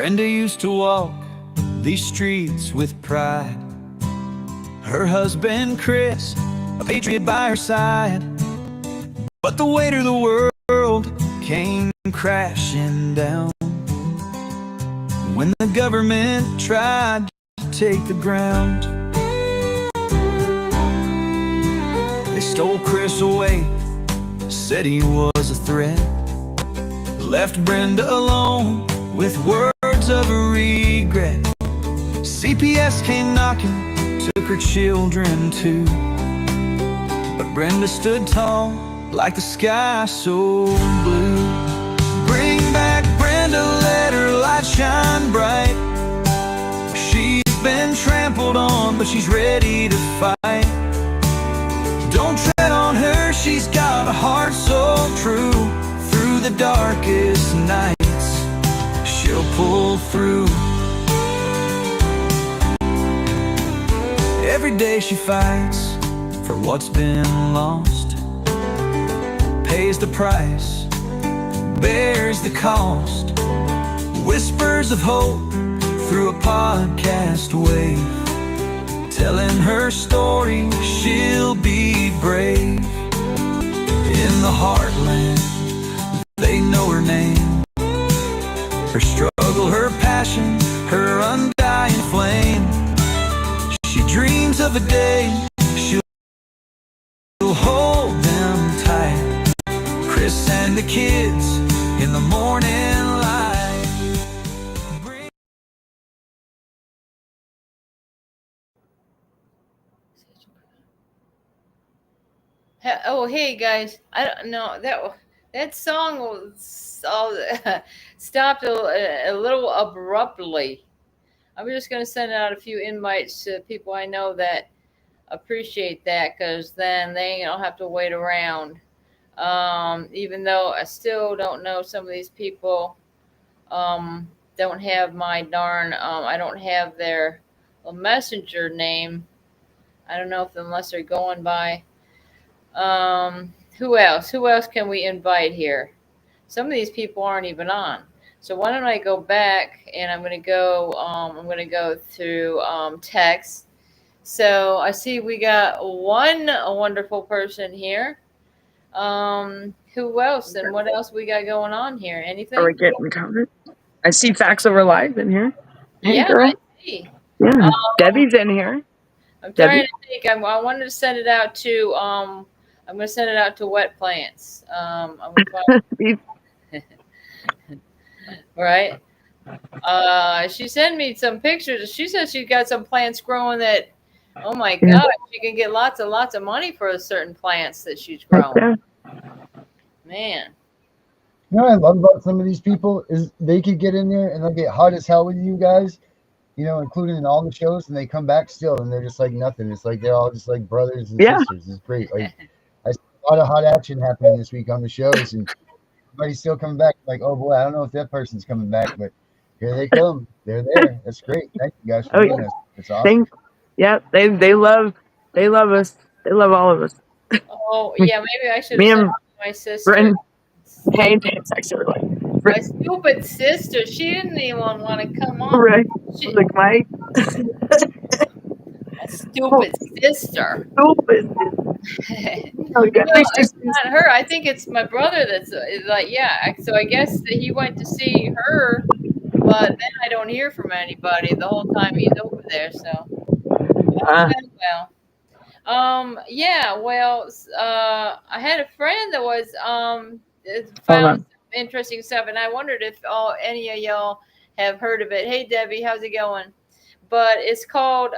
Brenda used to walk these streets with pride. Her husband Chris, a patriot by her side. But the weight of the world came crashing down when the government tried to take the ground. They stole Chris away, said he was a threat, left Brenda alone with words of regret. CPS came knocking, took her children too, but Brenda stood tall like the sky so blue. Bring back Brenda, let her light shine bright. She's been trampled on, but she's ready to fight. Don't tread on her, she's got a heart so true. Through the darkest nights, she'll pull through. Every day she fights for what's been lost, pays the price, bears the cost. Whispers of hope through a podcast wave, telling her story, she'll be brave. In the heartland, they know her name, her struggle, her passion, her undying flame. She dreams of a day she'll hold them tight, Chris and the kids in the morning light. Oh, hey guys! I don't know that song was stopped a little abruptly. I'm just gonna send out a few invites to people I know that appreciate that, because then they don't have to wait around. Even though I still don't know some of these people, don't have my darn. I don't have their messenger name. I don't know if unless they're going by. Who else? Who else can we invite here? Some of these people aren't even on. So why don't I go back and I'm gonna go through text. So I see we got one wonderful person here. Who else and what else we got going on here? Anything? Are we getting covered? I see Facts Over Live in here. Hey, Yeah, girl. I see. Yeah, Debbie's in here. I'm trying to think. I wanted to send it out to I'm gonna send it out to wet plants. I'm gonna find, right. She sent me some pictures. She said she got some plants growing that, oh my God, she can get lots of money for certain plants that she's growing. Man. You know what I love about some of these people is they could get in there and they'll get hot as hell with you guys, you know, including in all the shows, and they come back still and they're just like nothing. It's like they're all just like brothers and sisters. It's great. Like I see a lot of hot action happening this week on the shows, and everybody's still coming back. Like, oh boy, I don't know if that person's coming back, but here they come. They're there. That's great. Thank you guys for doing this. It's awesome. They love us. They love all of us. Oh yeah, maybe I should have sent my sister. Hey, Facts Over Live. My stupid sister. She didn't even want to come on. Right. Like my stupid sister. Stupid. No, it's not her. I think it's my brother that's like, yeah. So I guess that he went to see her, but then I don't hear from anybody the whole time he's over there. So, yeah. Well, I had a friend that was found some interesting stuff, and I wondered if any of y'all have heard of it. Hey, Debbie, how's it going? But it's called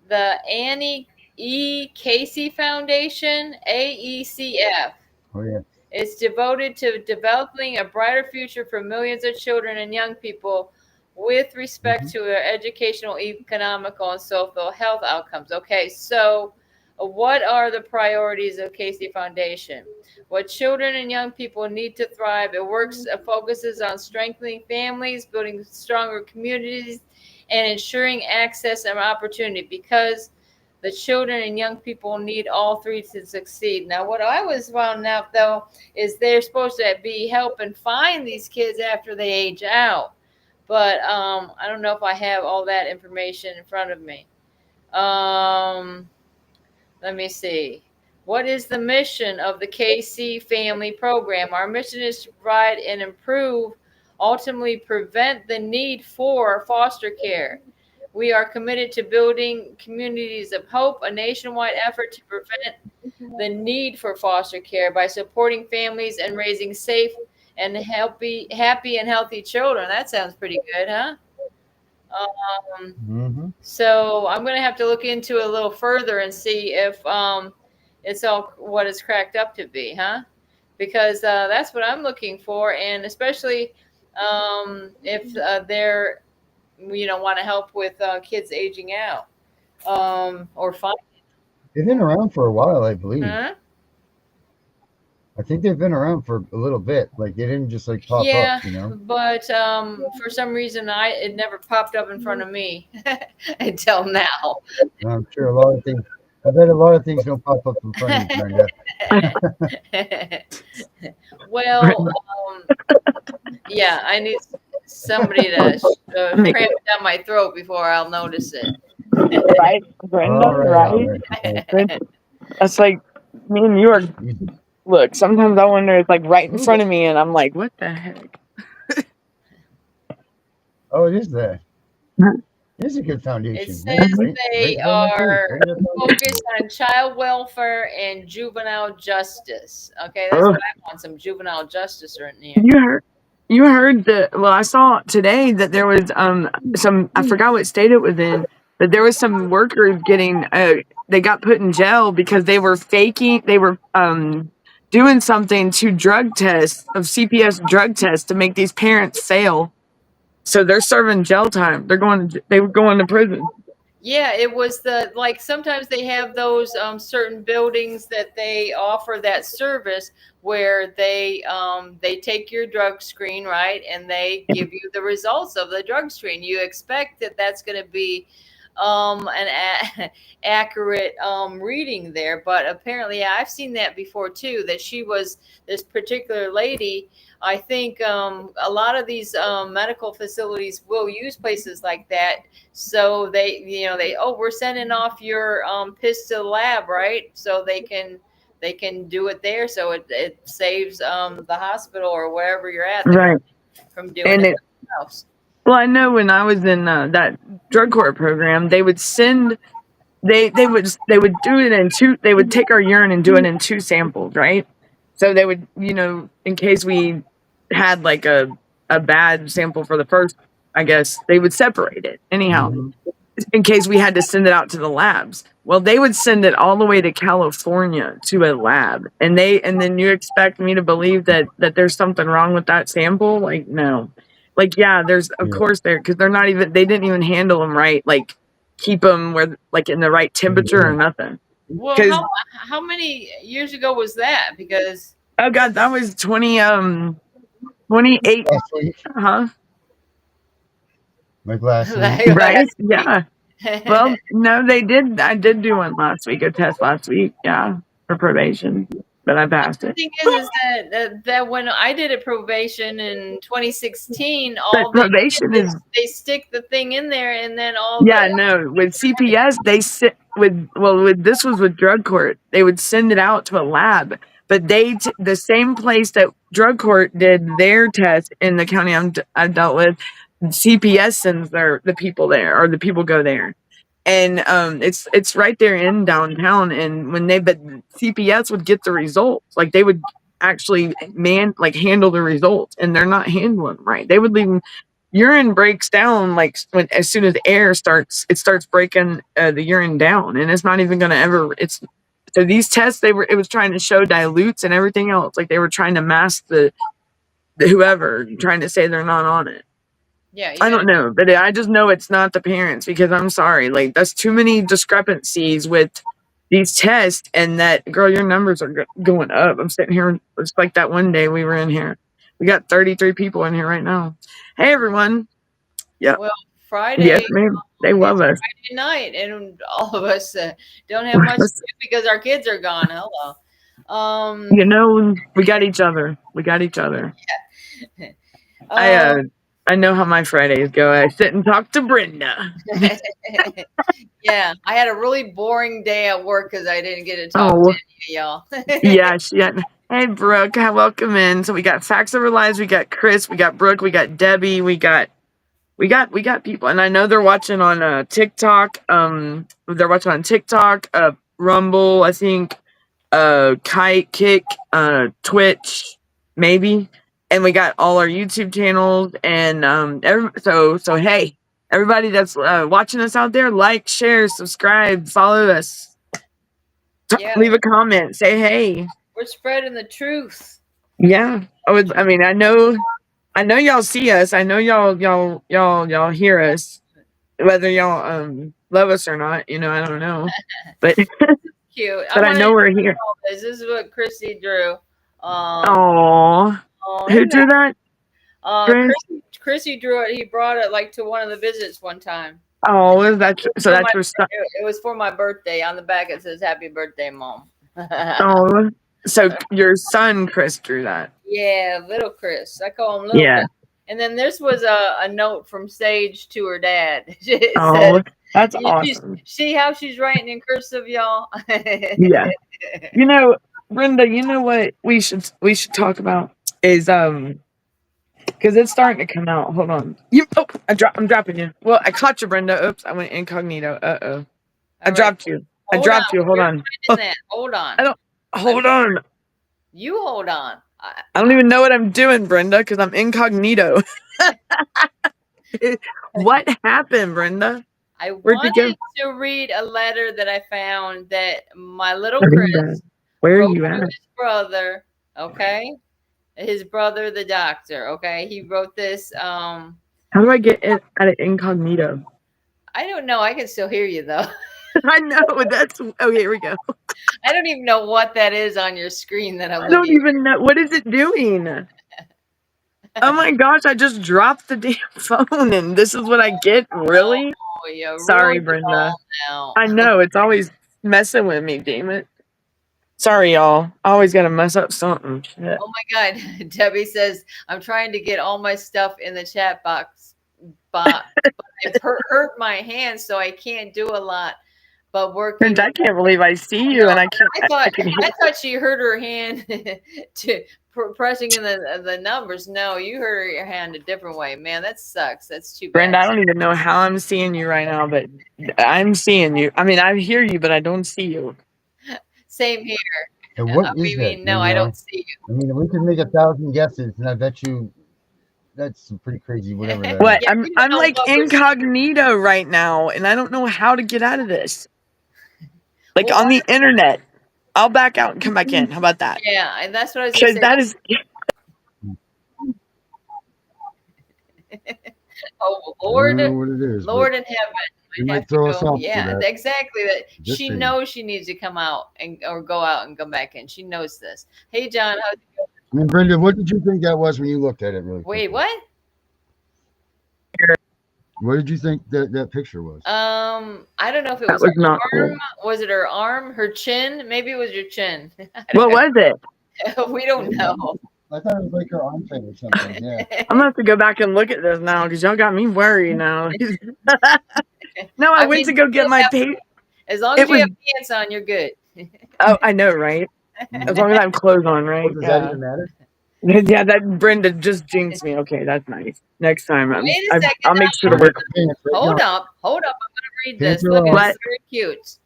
the Annie E. Casey Foundation, AECF. Oh, yeah. It's devoted to developing a brighter future for millions of children and young people with respect to their educational, economical, and social health outcomes. Okay, so what are the priorities of Casey Foundation? What children and young people need to thrive. It focuses on strengthening families, building stronger communities, and ensuring access and opportunity, because the children and young people need all three to succeed. Now, what I was found out, though, is they're supposed to be helping find these kids after they age out. but I don't know if I have all that information in front of me. Um, Let me see. What is the mission of the KC Family Program? Our mission is to provide and improve, ultimately prevent the need for foster care. We are committed to building communities of hope, a nationwide effort to prevent the need for foster care by supporting families and raising safe and happy and healthy children. That sounds pretty good, huh? Um, Mm-hmm. so I'm going to have to look into it a little further and see if it's all what it's cracked up to be, huh? Because that's what I'm looking for, and especially if they're want to help with kids aging out or finding. They've been around for a while, I believe. Huh? I think they've been around for a little bit. Like they didn't just like pop up, Yeah, you know. but for some reason it never popped up in front of me until now. And I'm sure a lot of things. I bet a lot of things don't pop up in front of you, Brenda. Well, yeah, I need somebody to cram it down my throat before I'll notice it. Right, Brenda, All right, all right? right. All right. Brenda, that's like me and you are. Look, sometimes I wonder, it's like right in front of me, and I'm like, what the heck? Oh, it is that. Huh? It is a good It foundation. says Right, right, they right on my page. are Right on the focused foundation. on child welfare and juvenile justice. Okay, that's Ugh. what I want, some juvenile justice in here. You heard the well, I saw today that there was some, I forgot what state it was in, but there was some workers getting they got put in jail because they were doing something to drug tests of CPS drug tests to make these parents fail. So they're serving jail time. They were going to prison. Yeah, it was like sometimes they have those certain buildings that they offer that service where they take your drug screen, right, and they give you the results of the drug screen. You expect that that's going to be accurate reading there, but apparently, yeah, I've seen that before too. That she was this particular lady. I think a lot of these medical facilities will use places like that, so they we're sending off your piss to the lab, right? So they can do it there, so it saves the hospital or wherever you're at Right. from doing And it it themselves. well, I know when I was in that drug court program, they would send they would do it in two. They would take our urine and do it in two samples, right? So they would, in case we had like a bad sample for the first, I guess they would separate it anyhow, Mm-hmm. in case we had to send it out to the labs. Well, they would send it all the way to California to a lab, and then you expect me to believe that there's something wrong with that sample? Like, no. Like, yeah, there's of Yeah. course there, because they didn't even handle them right, like keep them where like in the right temperature or Yeah. nothing. Well, Because how many years ago was that? Because oh god, that was 28, Last week, huh? like last week. like Right? last week. Yeah. Well, no, they did. I did do one last week, a test last week, yeah, for probation, but I passed The it. thing is that when I did a probation in 2016, But all they probation did is is, they stick the thing in there, and then all yeah, the no, with CPS, they sit with this was with drug court. They would send it out to a lab, but the same place that drug court did their test in the county I've dealt with, CPS sends the people there, or the people go there. And it's right there in downtown, and but CPS would get the results, like they would actually handle the results, and they're not handling them right. They would leave urine breaks down, like as soon as air starts, it starts breaking the urine down, and it's not even going to ever it's so these tests, it was trying to show dilutes and everything else, like they were trying to mask the whoever, trying to say they're not on it. yeah, you I got don't know, but I just know it's not the parents, because I'm sorry, like that's too many discrepancies with these tests, and that girl, your numbers are going up. I'm sitting here, it's like that one day we were in here. We got 33 people in here right now. Hey everyone. Yep. well Yes, Friday. ma'am. They love It's us. Friday night, and all of us don't have much to do because our kids are gone. Hello. You know, we got each other. We got each other. I Um, I know how my Fridays go. I sit and talk to Brenda. Yeah, I had a really boring day at work because I didn't get to talk Oh, to any of y'all. yeah. Hey, Brooke, welcome in. So we got Facts of Our Lives. We got Chris. We got Brooke. We got Debbie. We got people, and I know they're watching on TikTok. They're watching on TikTok, Rumble, I think, Kite Kick, Twitch, maybe, and we got all our YouTube channels, and so hey, everybody that's watching us out there, like, share, subscribe, follow us, Yeah, leave a comment, say hey. we're spreading the truth. Yeah, I mean, I know y'all see us. I know y'all hear us. Whether y'all love us or not, I don't know. But Cute. but I know we're here. This is what Chrissy drew. Aww. Who Isn't drew that? Chris? Chrissy drew it. He brought it like to one of the visits one time. Oh, is that so? That's your son. It was for my birthday. On the back it says "Happy Birthday, Mom." Oh, so your son Chris drew that. Yeah, little Chris. I call him little Yeah. Chris. And then this was a note from Sage to her dad. It Oh, said, that's awesome. See how she's writing in cursive, y'all? Yeah. Brenda, you know what we should talk about is because it's starting to come out. Hold on. I'm dropping you. Well, I caught you, Brenda. Oops, I went incognito. Uh-oh. I dropped you. I dropped you. Hold on. Hold on. Hold on. You hold on. I don't even know what I'm doing, Brenda, because I'm incognito. What happened, Brenda? I Where'd you go? wanted to read a letter that I found that my little Brenda, Chris where are wrote you to at? his brother, okay? His brother, the doctor, okay? He wrote this. How do I get it out of incognito? I don't know. I can still hear you, though. I know. Oh, here we go. I don't even know what that is on your screen that I'm I looking don't even know. What is it doing? Oh my gosh, I just dropped the damn phone and this is what I get? Really? Oh, yeah. Sorry, Brenda. I know. It's always messing with me, damn it. Sorry, y'all. I always got to mess up something. Shit. Oh my God. Debbie says, I'm trying to get all my stuff in the chat box, but it hurt my hands, so I can't do a lot. But working. I can't believe I see you, and I can't. I thought she hurt her hand to pressing in the numbers. No, you hurt your hand a different way, man. That sucks. That's too bad. Brenda, I don't even know how I'm seeing you right now, but I'm seeing you. I mean, I hear you, but I don't see you. Same here. And what is that? No, I don't see you. I mean, we could make 1,000 guesses, and I bet you that's pretty crazy. Whatever that What? is. I'm like incognito right now, and I don't know how to get out of this. Like on the internet. I'll back out and come back in. How about that? Yeah, and that's what I was going to say. That is. Oh, Lord, what it is, Lord in heaven. You might throw us off. Yeah, exactly. That Just she saying. knows she needs to come out or go out and come back in. She knows this. Hey, John, how's it going? I mean, Brenda, what did you think that was when you looked at it? Really? Wait, what? What did you think that picture was? I don't know if it was, was her not arm. cool. Was it her arm? Her chin? Maybe it was your chin. What was it? We don't know. I thought it was like her armpit or something. Yeah. I'm gonna have to go back and look at this now because y'all got me worried now. No, I went to go get my pay. As long as you have pants on, you're good. Oh, I know, right? As long as I have clothes on, right? Does that even matter? Yeah, that Brenda just jinxed me. Okay, that's nice. Next time, Wait a second. I'll make sure to wear. Hold up. I'm gonna read this. Look, it's very cute.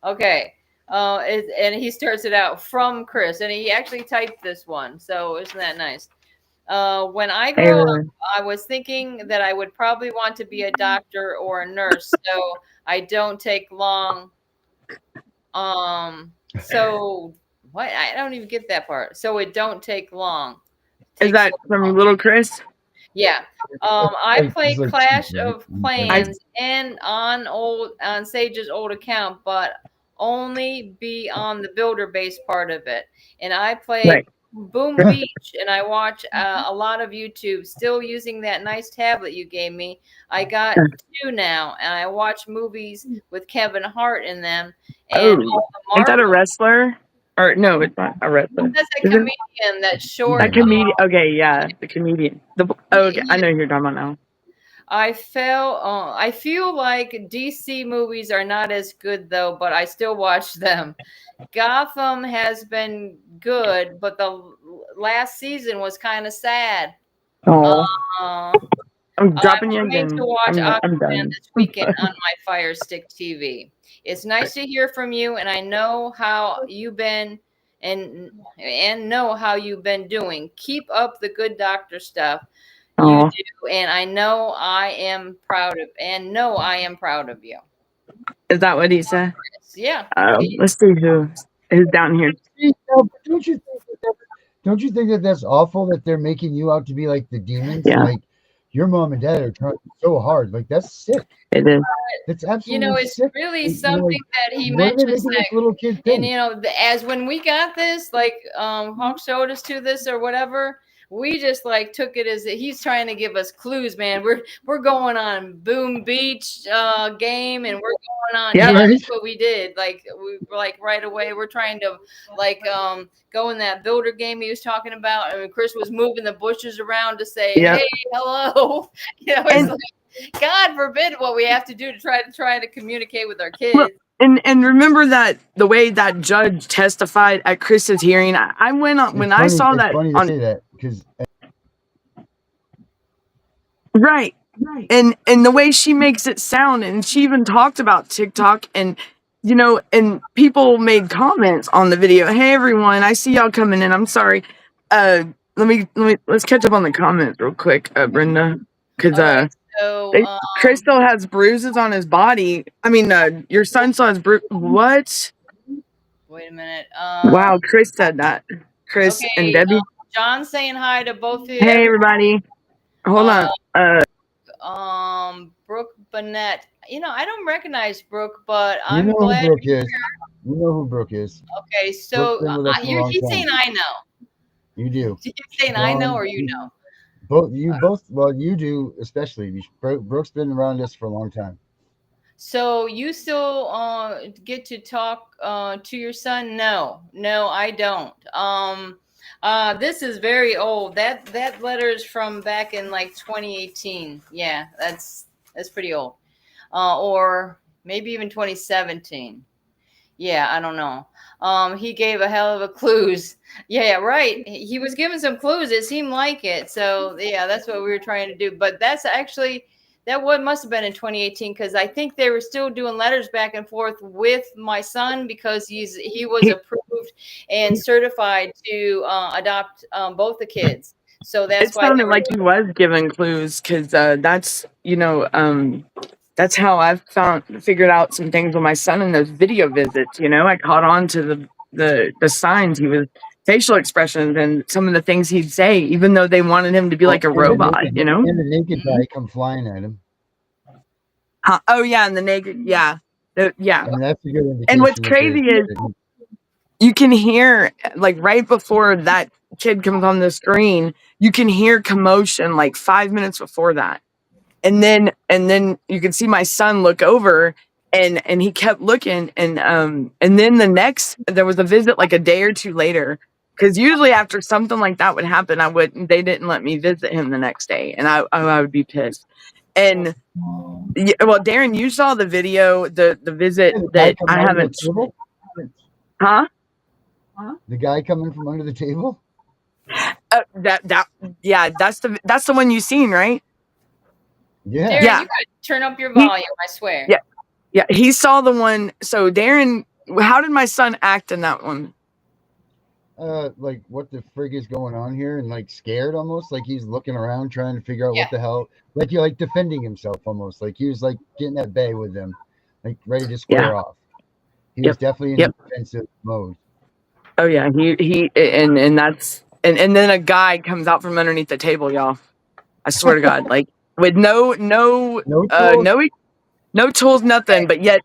Okay. And he starts it out from Chris, and he actually typed this one. So isn't that nice? When I grow up, I was thinking that I would probably want to be a doctor or a nurse, so I don't take long. So what? I don't even get that part. So it don't take long. Is that from little Chris? Yeah. I play Clash of Clans and on Sage's old account, but only be on the builder base part of it. And I play Boom Beach, and I watch a lot of YouTube. Still using that nice tablet you gave me. I got 2 now, and I watch movies with Kevin Hart in them. And ain't that a wrestler? Or no, it's not a wrestler. That's a Is it? comedian, that short. That comedian. Okay, yeah, the comedian. Okay, I know who you're talking about now. I feel like DC movies are not as good though, but I still watch them. Gotham has been good, but the last season was kind of sad. Oh, Uh, I'm dropping you I'm going to again. watch I'm Aquaman done. this weekend on my Fire Stick TV. It's nice to hear from you, and I know how you've been and know how you've been doing. Keep up the good doctor stuff. You Oh, do, and I know I am proud of you. is that what he said? Yeah. Let's see who's down here. No, but don't you think that that's awful that they're making you out to be like the demons and Yeah, like your mom and dad are trying so hard? Like that's sick. it is. That's absolutely It's sick. really Like, something that he what are they mentions making this that, little kid and think? as when we got this, like Hawk showed us to this or whatever, we just like took it as that he's trying to give us clues, man. We're going on Boom Beach game, and we're going on. Yeah, Yeah, Right? that's what we did. Like we were like right away. We're trying to like go in that builder game he was talking about, and Chris was moving the bushes around to say, yeah. "Hey, hello." It's And like, God forbid what we have to do to try to communicate with our well, kids. and remember that the way that judge testified at Chris's hearing. I went on when It's I funny. saw It's that funny to on say that because right. And the way she makes it sound, and she even talked about TikTok, and and people made comments on the video. Hey everyone, I see y'all coming in. I'm sorry. Let's catch up on the comments real quick, Brenda, because All right. So, Crystal has bruises on his body. I mean, your son saw his What? wait a minute. Wow, Chris said that. Chris and Okay. Debbie. John saying hi to both of you. Hey everybody. Hold on. Brooke Burnett. I don't recognize Brooke, but you I'm know who glad. Brooke is. You know who Brooke is. Okay. Brooke's So been with us for a long he's time. saying I know. You do. He's saying I know, or you know. Both. Well, you do especially. Brooke's been around us for a long time. So you still get to talk to your son? No, I don't. This is very old. That letter is from back in like 2018. Yeah, that's pretty old. Or maybe even 2017. Yeah, I don't know. He gave a hell of a clues. Yeah, right. He was giving some clues. It seemed like it. So yeah, that's what we were trying to do. But that's actually must have been in 2018 because I think they were still doing letters back and forth with my son because he was approved and certified to adopt both the kids. So that's It why they sounded were like he was giving clues because that's how I've figured out some things with my son in those video visits. I caught on to the signs he was facial expressions and some of the things he'd say, even though they wanted him to be like a robot. And the naked guy come flying at him. Oh yeah, and the naked, yeah, yeah. I mean, that's a good indication. And what's crazy is you can hear, like, right before that kid comes on the screen, you can hear commotion like 5 minutes before that. And then you can see my son look over and he kept looking and then there was a visit like a day or two later. Because usually after something like that would happen, they didn't let me visit him the next day, and I would be pissed. And well, Darren, you saw the video, the visit that I haven't. Huh? The guy coming from under the table. That's the one you seen, right? Yeah. Darren, Yeah. you could turn up your volume. I swear. Yeah. Yeah. He saw the one. So Darren, how did my son act in that one? Like what the frig is going on here, and like scared almost, like he's looking around trying to figure out what the hell, like you're like defending himself almost, like he was like getting at bay with them, like ready to square off. He was definitely in defensive mode. Oh yeah, he and that's and then a guy comes out from underneath the table, y'all. I swear to God, like with no tools, nothing, but yet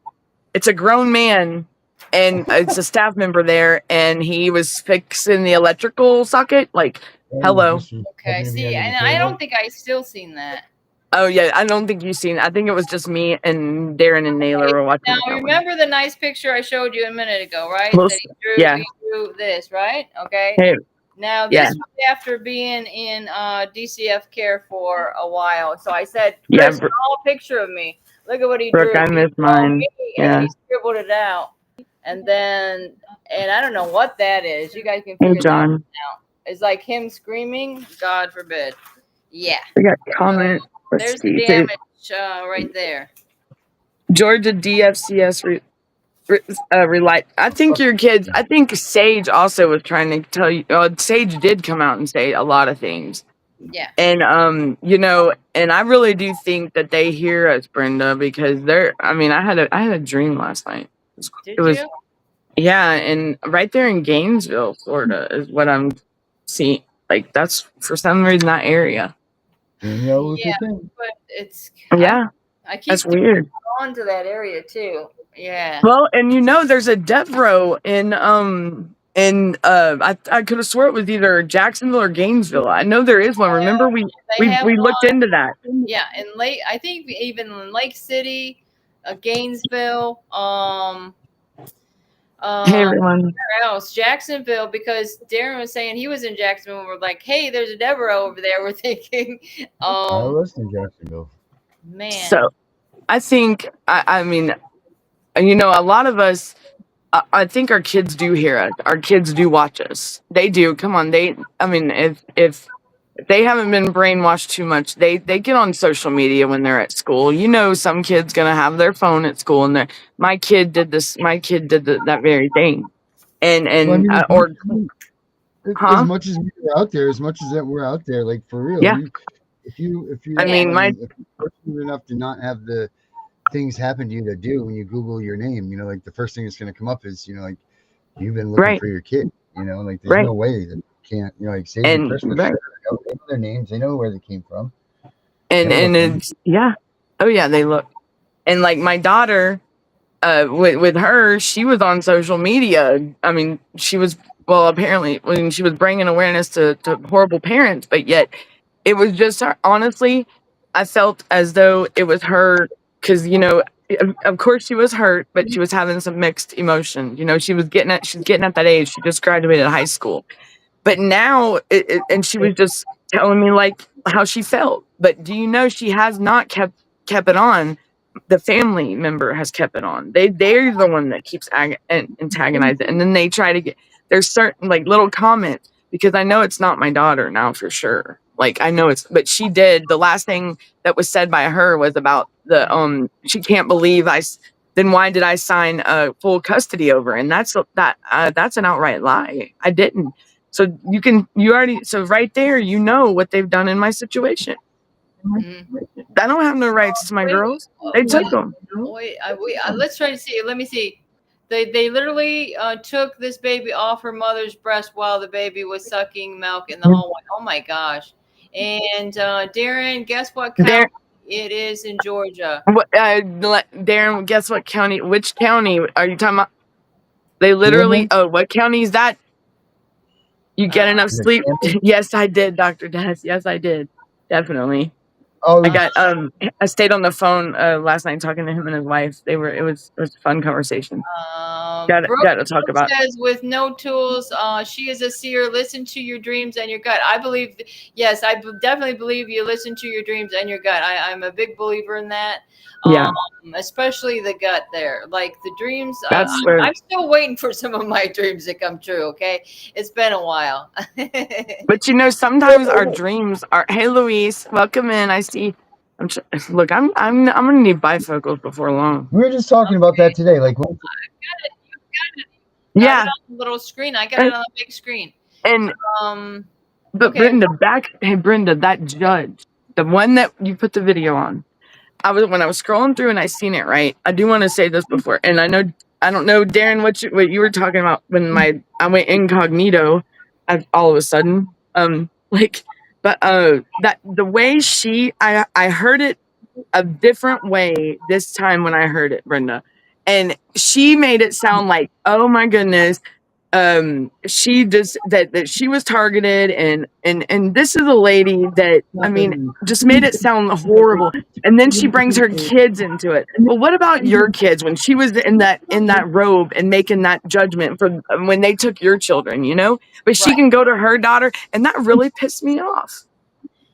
it's a grown man and it's a staff member there, and he was fixing the electrical socket. Like, hello. Okay, see, and I don't think I still seen that. Oh yeah, I don't think you've seen. I think it was just me and Darren and Naylor were watching Now it that one. remember the nice picture I showed you a minute ago, right? Well, That yeah. he drew this, right? Okay. Hey, Now yeah. this was after being in DCF care for a while. So I said, Yeah, Chris, draw a picture of me. Look at what he Brooke, drew. I He miss drew mine. me, and Yeah. then he scribbled it out. And then, and I don't know what that is. You guys can Hey, figure that John. out. It's like him screaming, God forbid. Yeah. We got comment. Let's There's see. the damage right there. Georgia DFCS relight. I think your kids. I think Sage also was trying to tell you. Sage did come out and say a lot of things. Yeah. And you know, and I really do think that they hear us, Brenda, because they're. I mean, I had a dream last night. Did It was you? yeah, and right there in Gainesville, Florida, is what I'm seeing. Like that's for some reason that area. Yeah, but it's Yeah, I keep that's weird. on to that area too. Yeah. Well, and you know, there's a death row in I could have swore it was either Jacksonville or Gainesville. I know there is one. Remember we have looked into that. Yeah, in Lake, I think even in Lake City, Gainesville, Hey everyone. where else? Jacksonville, because Darren was saying he was in Jacksonville. We're like, hey, there's a Devereaux over there. We're thinking, I was in Jacksonville. man. So I think I mean, you know, a lot of us. I think our kids do hear us. Our kids do watch us. They do. Come on, they. I mean, if they haven't been brainwashed too much, they get on social media when they're at school. You know, some kid's gonna have their phone at school, and my kid did this. My kid did that very thing, and Well, I mean, huh? as much as we're out there, as much as that we're out there, like for real. Yeah. If you I mean, if you're fortunate enough to not have the things happen to you that do when you Google your name, you know, like the first thing that's going to come up is, you know, like you've been looking Right. for your kid, you know, like there's no way that you can't, you know, like Sage and Chris, right. they know their names, they know where they came from. And it's yeah. Oh yeah, they look. And like my daughter, with her, she was on social media. I mean, she was apparently when she was bringing awareness to horrible parents, but yet it was just her. Honestly, I felt as though it was her because you know, of course she was hurt, but she was having some mixed emotion. You know, she's getting at that age. She just graduated high school, but now and she was just telling me like how she felt. But do you know she has not kept it on? The family member has kept it on. They're the one that keeps antagonizing, and then they try to get there's certain like little comments because I know it's not my daughter now for sure. Like I know it's, but she did. The last thing that was said by her was about the she can't believe then why did I sign full custody over? And that's an outright lie. I didn't. So so right there, you know what they've done in my situation. I don't have no rights to my girls. They took them. Let's try to see. Let me see. They literally took this baby off her mother's breast while the baby was sucking milk in the hallway. Oh my gosh! And Darren, guess what county it is in Georgia? Darren, guess what county? Which county are you talking about? They literally. Oh, what county is that? You get enough sleep? Yes, I did, Dr. Des. Yes, I did. Definitely. Oh, I got I stayed on the phone last night talking to him and his wife. It was a fun conversation. Got to talk about. Says with no tools, she is a seer. Listen to your dreams and your gut. I believe, yes, I definitely believe you listen to your dreams and your gut. I'm a big believer in that. Yeah. Especially the gut there, like the dreams. That's I'm still waiting for some of my dreams to come true. Okay, it's been a while. But you know, sometimes our dreams are. Hey, Luis, welcome in. I see. Look, I'm gonna need bifocals before long. We were just talking about that today. Like, You yeah, got it on the little screen. I got it on the big screen. And but okay. Brenda, that judge, the one that you put the video on. When I was scrolling through and I seen it, right. I do want to say this before, and I don't know, Darren, what you were talking about when I went incognito, all of a sudden, but that the way I heard it a different way this time when I heard it, Brenda, and she made it sound like, oh my goodness, she just that she was targeted, and this is a lady that, I mean, just made it sound horrible. And then she brings her kids into it. Well, what about your kids when she was in that robe and making that judgment for when they took your children, you know? But she Right. can go to her daughter, and that really pissed me off.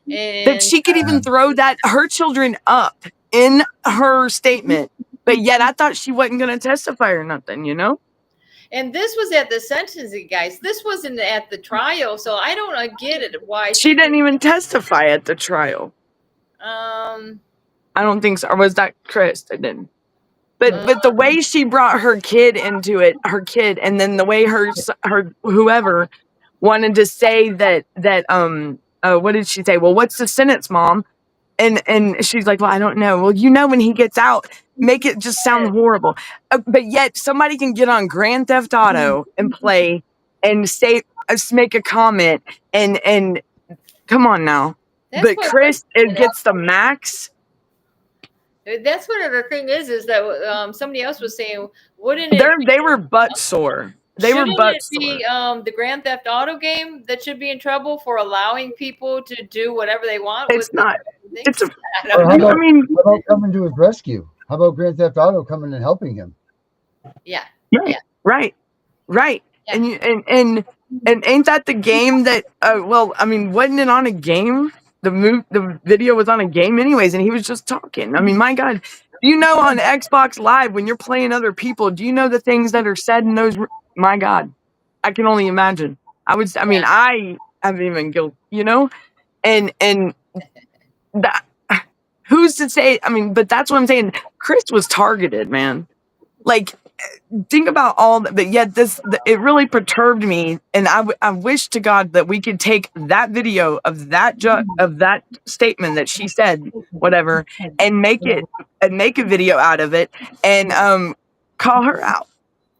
That And she could even throw that her children up in her statement, but yet I thought she wasn't going to testify or nothing, you know? and this was at the sentencing, guys. This wasn't at the trial, so I don't get it. Why She didn't even testify at the trial. Um. I don't think so. Or was that Chris that didn't? But the way she brought her kid into it, and then the way her whoever wanted to say that what did she say? Well, what's the sentence, Mom? And she's like, well, I don't know. Well, you know, when he gets out, make it just sound horrible. But yet somebody can get on Grand Theft Auto and play and say, make a comment and come on now. That's But what Chris, it gets the max. That's what the thing is that somebody else was saying, wouldn't it? They were butt sore. They were Shouldn't butt it be the Grand Theft Auto game that should be in trouble for allowing people to do whatever they want? It's not. It's a. I Or don't know. how about coming to his rescue? How about Grand Theft Auto coming and helping him? Yeah. Yeah. Right. Yeah. And ain't that the game that? Well, I mean, wasn't it on a game? The video was on a game anyways, and he was just talking. I mean, my God, you know, on Xbox Live when you're playing other people, do you know the things that are said in those? My God, I can only imagine. I mean, I haven't even guilt, you know, and that. Who's to say? I mean, but that's what I'm saying. Chris was targeted, man. Like, think about all that. But yet, it really perturbed me, and I wish to God that we could take that video of that statement that she said, whatever, and make a video out of it, and call her out,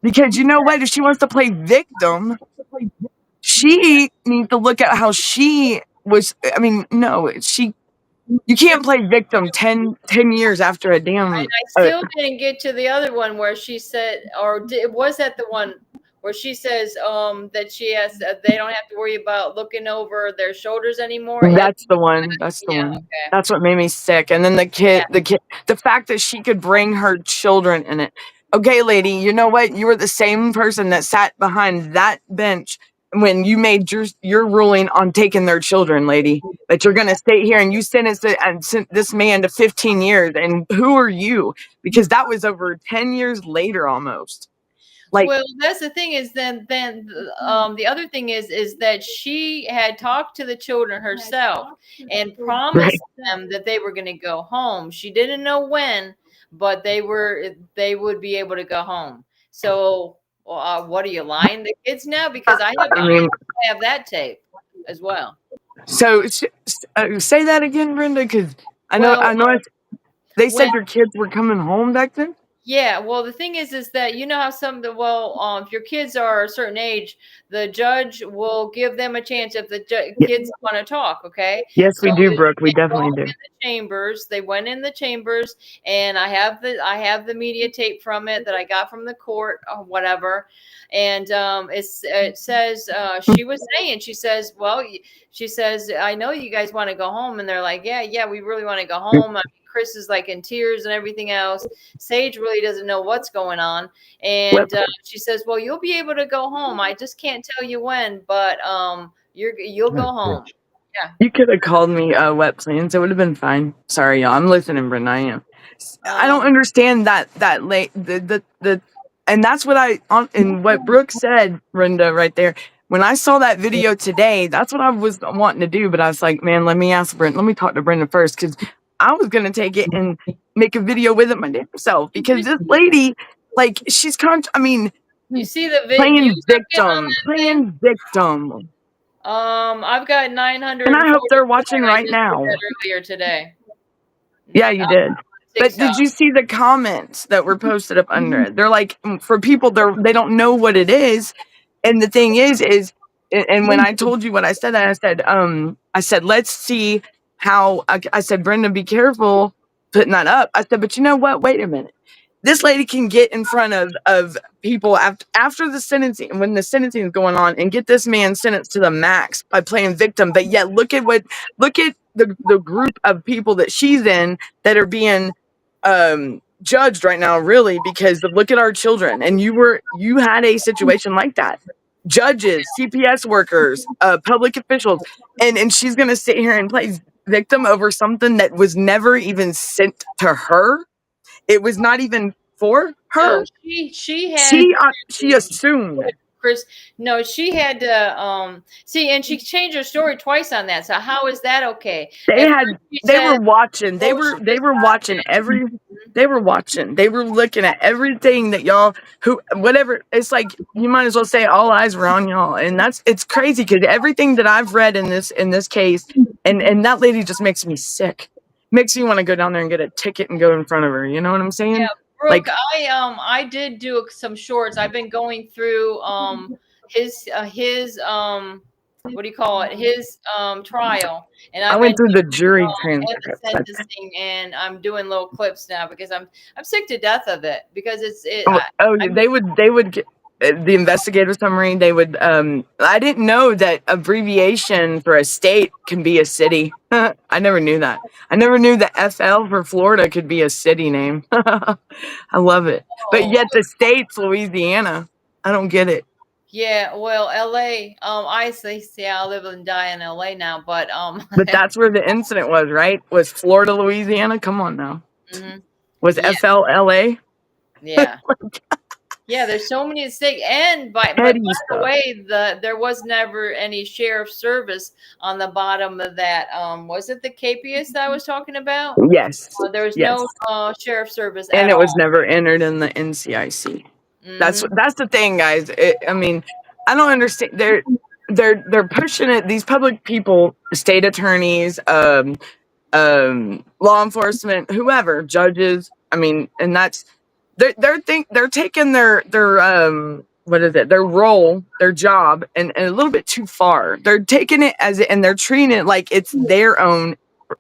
because you know what? If she wants to play victim, she needs to look at how she was. I mean, no, you can't play victim 10 years after a damn. I still didn't get to the other one where she said, was that the one where she says that she has they don't have to worry about looking over their shoulders anymore? That's the one. That's the one. Okay. That's what made me sick. And then the fact that she could bring her children in it. Okay, lady, you know what? You were the same person that sat behind that bench when you made your ruling on taking their children, lady. That you're going to stay here and you sent this man to 15 years. And who are you? Because that was over 10 years later almost. Like, well, that's the thing is then the other thing is that she had talked to the children herself and promised them that they were going to go home. She didn't know when, but they would be able to go home. So what are you lying to kids now? Because I have that tape as well. So say that again, Brenda, because I know they said your kids were coming home back then. Yeah, well, the thing is that you know how if your kids are a certain age, the judge will give them a chance if the kids want to talk. Okay. Yes, we do, Brooke. We definitely do. They went in the chambers, and I have the media tape from it that I got from the court or whatever, and it says she says, I know you guys want to go home, and they're like, yeah, we really want to go home. Chris is like in tears and everything else. Sage really doesn't know what's going on. And she says, well, you'll be able to go home. I just can't tell you when, but you'll go home. Yeah. You could have called me wet plans. It would have been fine. Sorry, y'all. I'm listening, Brenda. I am. I don't understand that late and that's what and what Brooke said, Brenda, right there. When I saw that video today, that's what I was wanting to do. But I was like, man, let me talk to Brenda first, because I was going to take it and make a video with it myself, because this lady, like, she's you see the video playing victim. I've got 900, and I hope they're watching right now. Earlier today. Yeah, you did. But did you see the comments that were posted up under it? They're like, for people, they don't know what it is. And the thing is, and when I told you what I said, I said, let's see how, I said, Brenda, be careful putting that up. I said, but you know what? Wait a minute. this lady can get in front of people after the sentencing, when the sentencing is going on, and get this man sentenced to the max by playing victim. But yet look at the group of people that she's in that are being judged right now, really, because look at our children. And you had a situation like that. Judges, CPS workers, public officials, and she's gonna sit here and play victim over something that was never even sent to her. It was not even for No, her. she had She assumed. Chris. No, she had to see, and she changed her story twice on that. So how is that okay? They At had first she they said, were watching. They oh, were she they was were watching every they were watching. They were looking at everything that y'all who whatever. It's like you might as well say all eyes were on y'all. And it's crazy because everything that I've read in this case, and that lady just makes me sick. Makes me want to go down there and get a ticket and go in front of her. You know what I'm saying? yeah, Brooke, Like, I did do some shorts. I've been going through his what do you call it? His trial, and I I've went been through the doing, jury and the transcripts. sentencing, and I'm doing little clips now because I'm sick to death of it because They would get the investigative summary. They would. I didn't know that abbreviation for a state can be a city. I never knew that. I never knew that FL for Florida could be a city name. I love it. But oh, yet the state's Louisiana. I don't get it. yeah, well, LA, I say I live and die in LA now, but But that's where the incident was, right? Was Florida, Louisiana? Come on now. mhm, Was yeah, FLLA? yeah. Yeah, there's so many mistakes, and but by Petty the stuff. way, there was never any sheriff service on the bottom of that. Was it the KPS that I was talking about? Yes. There was Yes. no sheriff service And at it was all. never entered in the NCIC. That's Hmm. the thing, guys. I mean, I don't understand. They're pushing it. These public people, state attorneys, law enforcement, whoever, judges. I mean, and that's they're taking their what is it? Their role, their job, and a little bit too far. They're taking it and they're treating it like it's their own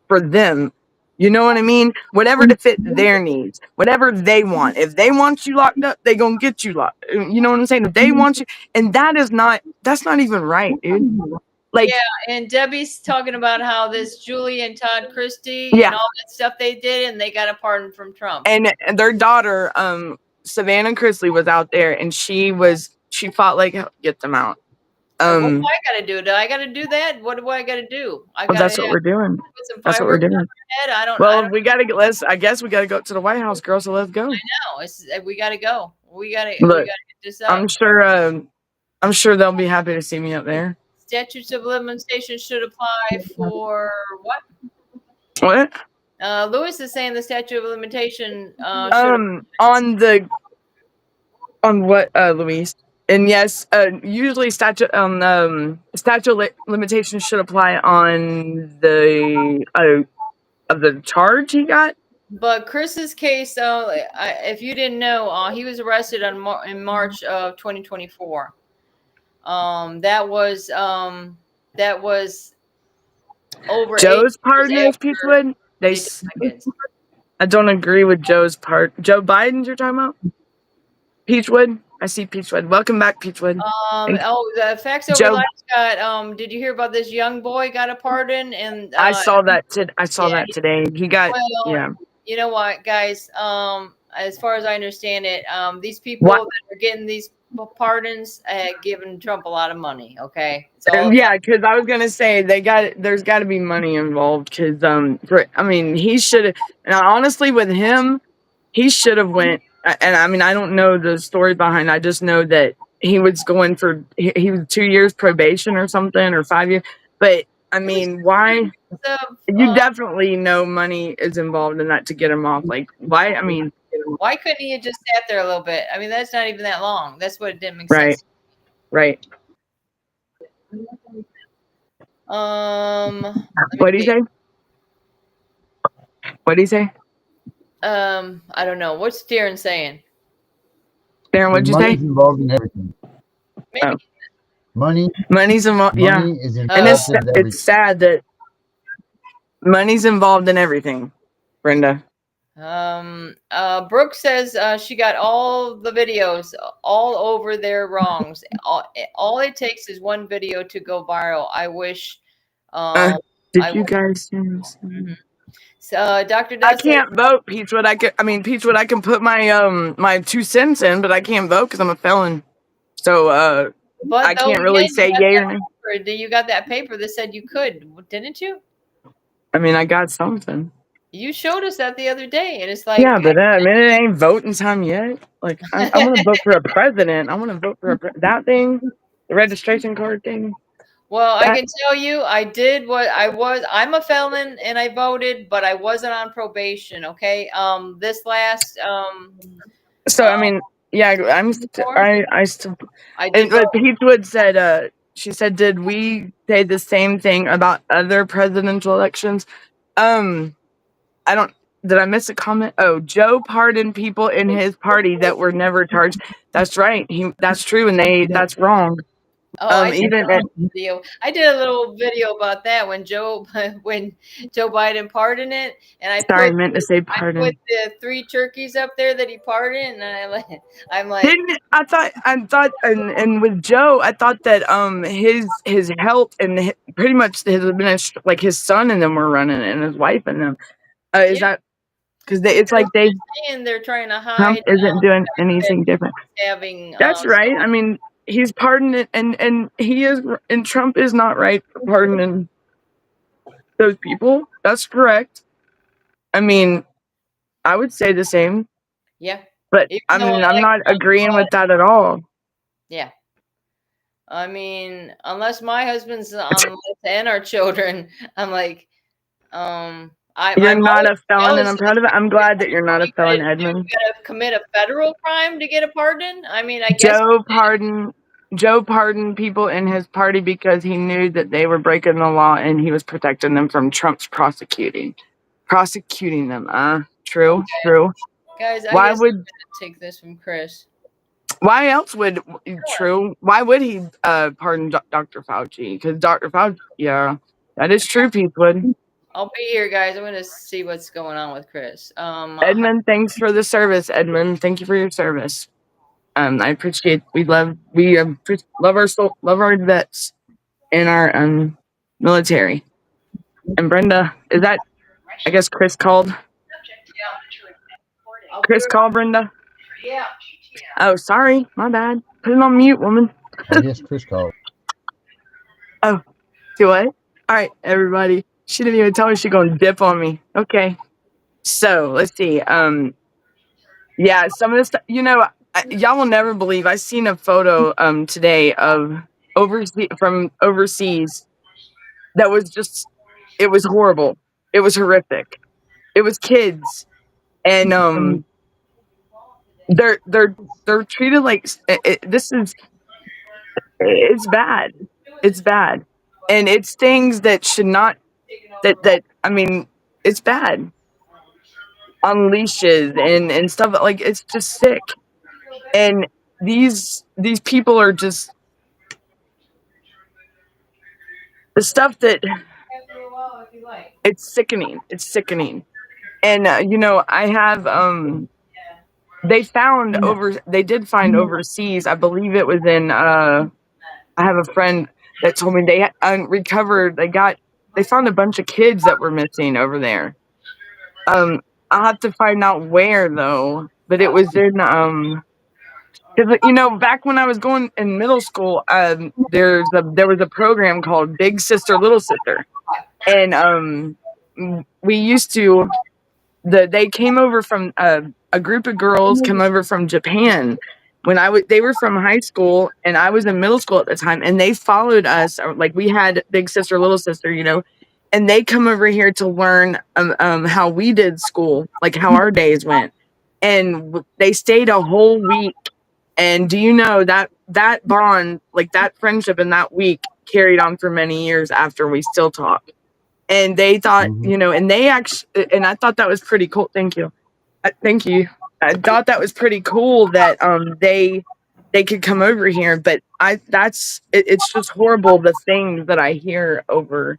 for them. You know what I mean? Whatever to fit their needs, whatever they want. If they want you locked up, they gonna get you locked. You know what I'm saying? If they want you, and that's not even right, dude. Like, Yeah, and Debbie's talking about how this Julie and Todd Christie yeah, and all that stuff they did, and they got a pardon from Trump. and their daughter, Savannah Chrisley, was out there, and she fought like hell to get them out. What do I got to do? Do I got to do that? What do I got to do? I Well, got to that's what we're doing. put some That's what we're fireworks on doing. my head. I don't Well, we gotta get. I guess we gotta go to the White House, girl. So let's go. know. We got to go. We got to Look, get this up. I'm sure they'll be happy to see me up there. Statutes of limitation should apply for what? What? Lewis is saying the statute of limitation On what, Louise? And yes, usually statute of limitations should apply on the of the charge he got. But Chris's case, if you didn't know, he was arrested in March of 2024. That was over 8 Joe's years partners, after Peachwood. I don't agree with Joe's part. Joe Biden's you're talking about? Peachwood. I see Peachwood. Welcome back, Peachwood. The Facts Over Joe, Life got. Did you hear about this young boy got a pardon? And I saw that. I saw that today. He got. well, Yeah. You know what, guys? As far as I understand it, these people that are getting these pardons giving Trump a lot of money. Okay. Yeah, because I was gonna say there's got to be money involved. Because I mean, he should have. And honestly, with him, he should have went. And I mean, I don't know the story behind. I just know that he was going for he was 2 years probation or something, or 5 years. But I mean, why? You definitely know money is involved in that to get him off. Like, why? I mean, why couldn't he have just sat there a little bit? I mean, that's not even that long. That's what it didn't make right, sense. Right. What do you say? What do you say? I don't know. What's Darren saying? Darren, what'd you say? Money's involved in everything. Maybe. Money's involved. Yeah, and it's sad that money's involved in everything, Brenda. Brooke says she got all the videos all over their wrongs. All it takes is one video to go viral. I wish. Um, Did I you wish. guys see this? So, Dr. I Dust says, can't vote, Peachwood. Peachwood, I can put my 2 cents in, but I can't vote because I'm a felon. So but I though can't really again, say yay or nay. you got that paper that said you could, didn't you? I mean, I got something. You showed us that the other day, and it's like, Yeah, but I mean, it ain't voting time yet. Like, I want to vote for a president. I want to vote for that thing, the registration card thing. well, I That, can tell you, I did what I was. I'm a felon, and I voted, but I wasn't on probation. Okay. This last so I mean, yeah, before, I still. I And did but vote. Peachwood said, she said, did we say the same thing about other presidential elections? Um, I don't. Did I miss a comment? Oh, Joe pardoned people in his party that were never charged. That's right. That's true, and that's wrong. Oh, I did Even at, a video. I did a little video about that when when Joe Biden pardoned it, and sorry, I meant to say I put pardon. the 3 turkeys up there that he pardoned, and I'm like, Didn't I thought and with Joe, I thought that his help and pretty much his like his son and them were running it and his wife and them. Is yeah, that because it's like and they're trying to Trump hide isn't doing that anything different. he's having. That's right. I mean, he's pardoned it, and he is, and Trump is not right for pardoning those people. That's correct. I mean, I would say the same, Yeah, but even I though mean, I I'm like not Trump, agreeing with that at all. yeah. I mean, unless my husband's on the list and our children, I'm like, You're I'm not always a felon, and jealous I'm of proud of it. I'm glad that you're not a felon, Edmund. you gotta commit a federal crime to get a pardon. I mean, I guess. Joe pardoned people in his party because he knew that they were breaking the law, and he was protecting them from Trump's prosecuting them. True, true. Guys, I Why guess I'm would gonna take this from Chris. Why else would true? Why would he pardon Dr. Fauci? Because Dr. Fauci, yeah, that is true. Peachwood. I'll be here, guys. I'm gonna see what's going on with Chris. Edmund, thanks for the service. Edmund, thank you for your service. I appreciate. Love our love our vets in our military. And Brenda, is that? I guess Chris called. Chris called Brenda. Yeah. Oh, sorry, my bad. Put it on mute, woman. I guess Chris called. Oh, do what? All right, everybody. She didn't even tell me she's gonna dip on me. Okay. So let's see. Yeah, some of this stuff, y'all will never believe. I seen a photo today of from overseas that was just, it was horrible. It was horrific. It was kids, and they're treated like it's bad. It's bad, and it's things that should not, that I mean, it's bad, on leashes and stuff, like it's just sick. And these people are just the stuff that, it's sickening. It's sickening. And I have they did find overseas. I believe it was in I have a friend that told me they recovered. They found a bunch of kids that were missing over there. I'll have to find out where though, but it was in 'cause, back when I was going in middle school, there was a program called Big Sister, Little Sister, and we used to they came over from a group of girls came over from Japan when they were from high school and I was in middle school at the time, and they followed us, or, like, we had Big Sister, Little Sister, and they come over here to learn how we did school, like how our days went, and they stayed a whole week. And do you know that bond, like that friendship in that week, carried on for many years after we still talk. And they thought, and they actually, and I thought that was pretty cool. Thank you. Thank you. I thought that was pretty cool that they could come over here, but it's just horrible, the things that I hear over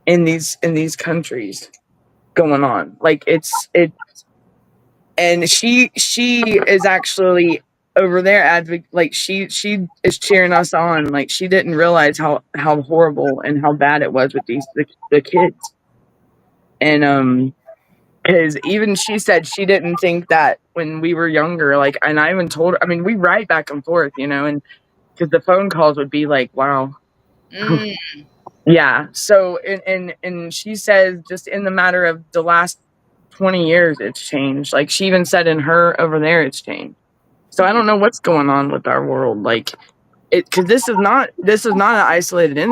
in these countries going on. Like it's and she is actually over there like she is cheering us on. Like she didn't realize how horrible and how bad it was with the kids. And because even she said she didn't think that when we were younger, like, and I even told her, I mean, we write back and forth, and because the phone calls would be like, wow. Mm. Yeah. So, and she says just in the matter of the last 20 years, it's changed. Like she even said in her over there, it's changed. So I don't know what's going on with our world. Like because this is not an isolated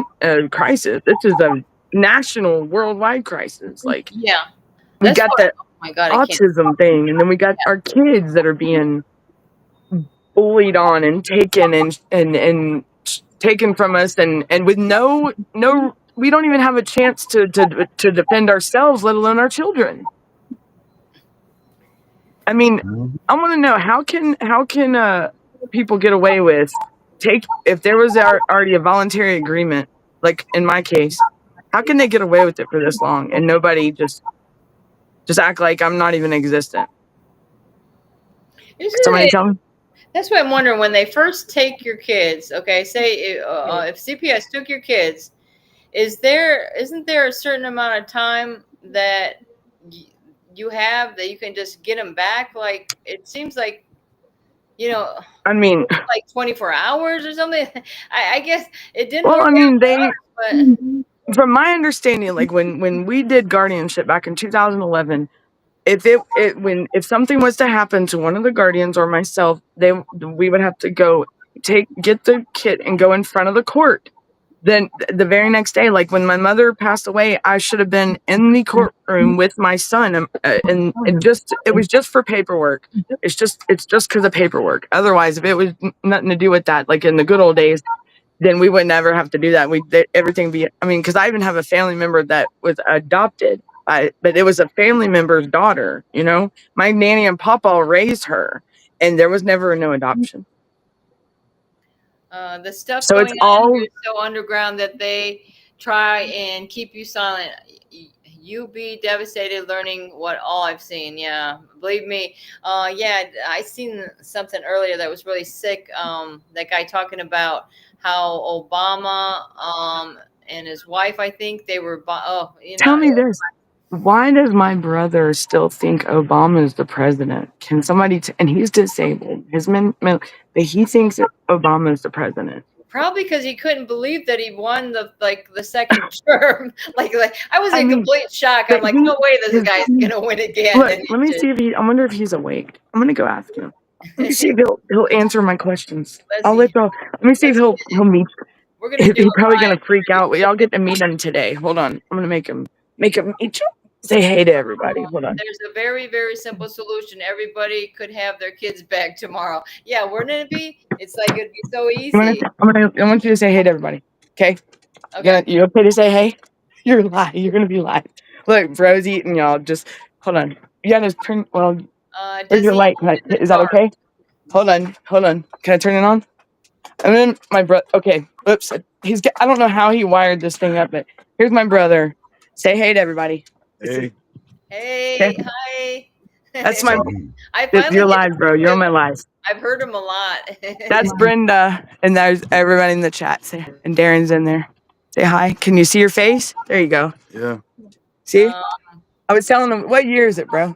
crisis. This is a national worldwide crisis. Like Yeah. we That's got what, the oh my God, I can't. autism thing, and then we got our kids that are being bullied on and taken and taken from us, and with no we don't even have a chance to defend ourselves, let alone our children. I mean, I want to know how can people get away with if there was already a voluntary agreement, like in my case, how can they get away with it for this long and nobody just act like I'm not even existent? Somebody tell me. That's what I'm wondering when they first take your kids. Okay, say if CPS took your kids, isn't there a certain amount of time that you have that you can just get them back? Like it seems like, I mean, like 24 hours or something. I guess it didn't well, work I mean, out for us, but from my understanding, like when we did guardianship back in 2011, if something was to happen to one of the guardians or myself, we would have to go get the kid and go in front of the court. Then the very next day, like when my mother passed away, I should have been in the courtroom with my son, and it was just for paperwork. It's just because of paperwork. Otherwise, if it was nothing to do with that, like in the good old days, then we would never have to do that. Everything be. I mean, because I even have a family member that was adopted, but it was a family member's daughter. My nanny and papa raised her, and there was never no adoption. the stuff So it's going on all here is so underground that they try and keep you silent. You be devastated learning what all I've seen. Yeah, believe me. Yeah, I seen something earlier that was really sick. That guy talking about how Obama and his wife, I think they were. Tell me this. Why does my brother still think Obama is the president? Can somebody and he's disabled. But he thinks that Obama is the president. Probably because he couldn't believe that he won the second term. like I was in complete shock. I'm like, no way this guy's gonna win again. Look, let me see if I wonder if he's awake. I'm gonna go ask him. Let me see if he'll answer my questions. Let me see if he'll meet. We're gonna do He's probably gonna freak out. We all get to meet him today. Hold on. I'm gonna make him meet you. Say hey to everybody. Hold on. There's a very, very simple solution. Everybody could have their kids back tomorrow. Yeah, wouldn't it be? It's like it'd be so easy. I want you to say hey to everybody. Okay? You okay to say hey? You're live. You're gonna be live. Look, bro's eating, y'all. Just hold on. You gotta turn. Well, where's your light? Is that okay? Hold on. Can I turn it on? And then my brother. Okay. Oops. I don't know how he wired this thing up, but here's my brother. Say hey to everybody. Hey. Okay. Hi. That's my. You're live, bro. You're on my live. I've heard him a lot. That's Brenda, and there's everybody in the chat. And Darren's in there. Say hi. Can you see your face? There you go. Yeah. See? I was telling him, what year is it, bro?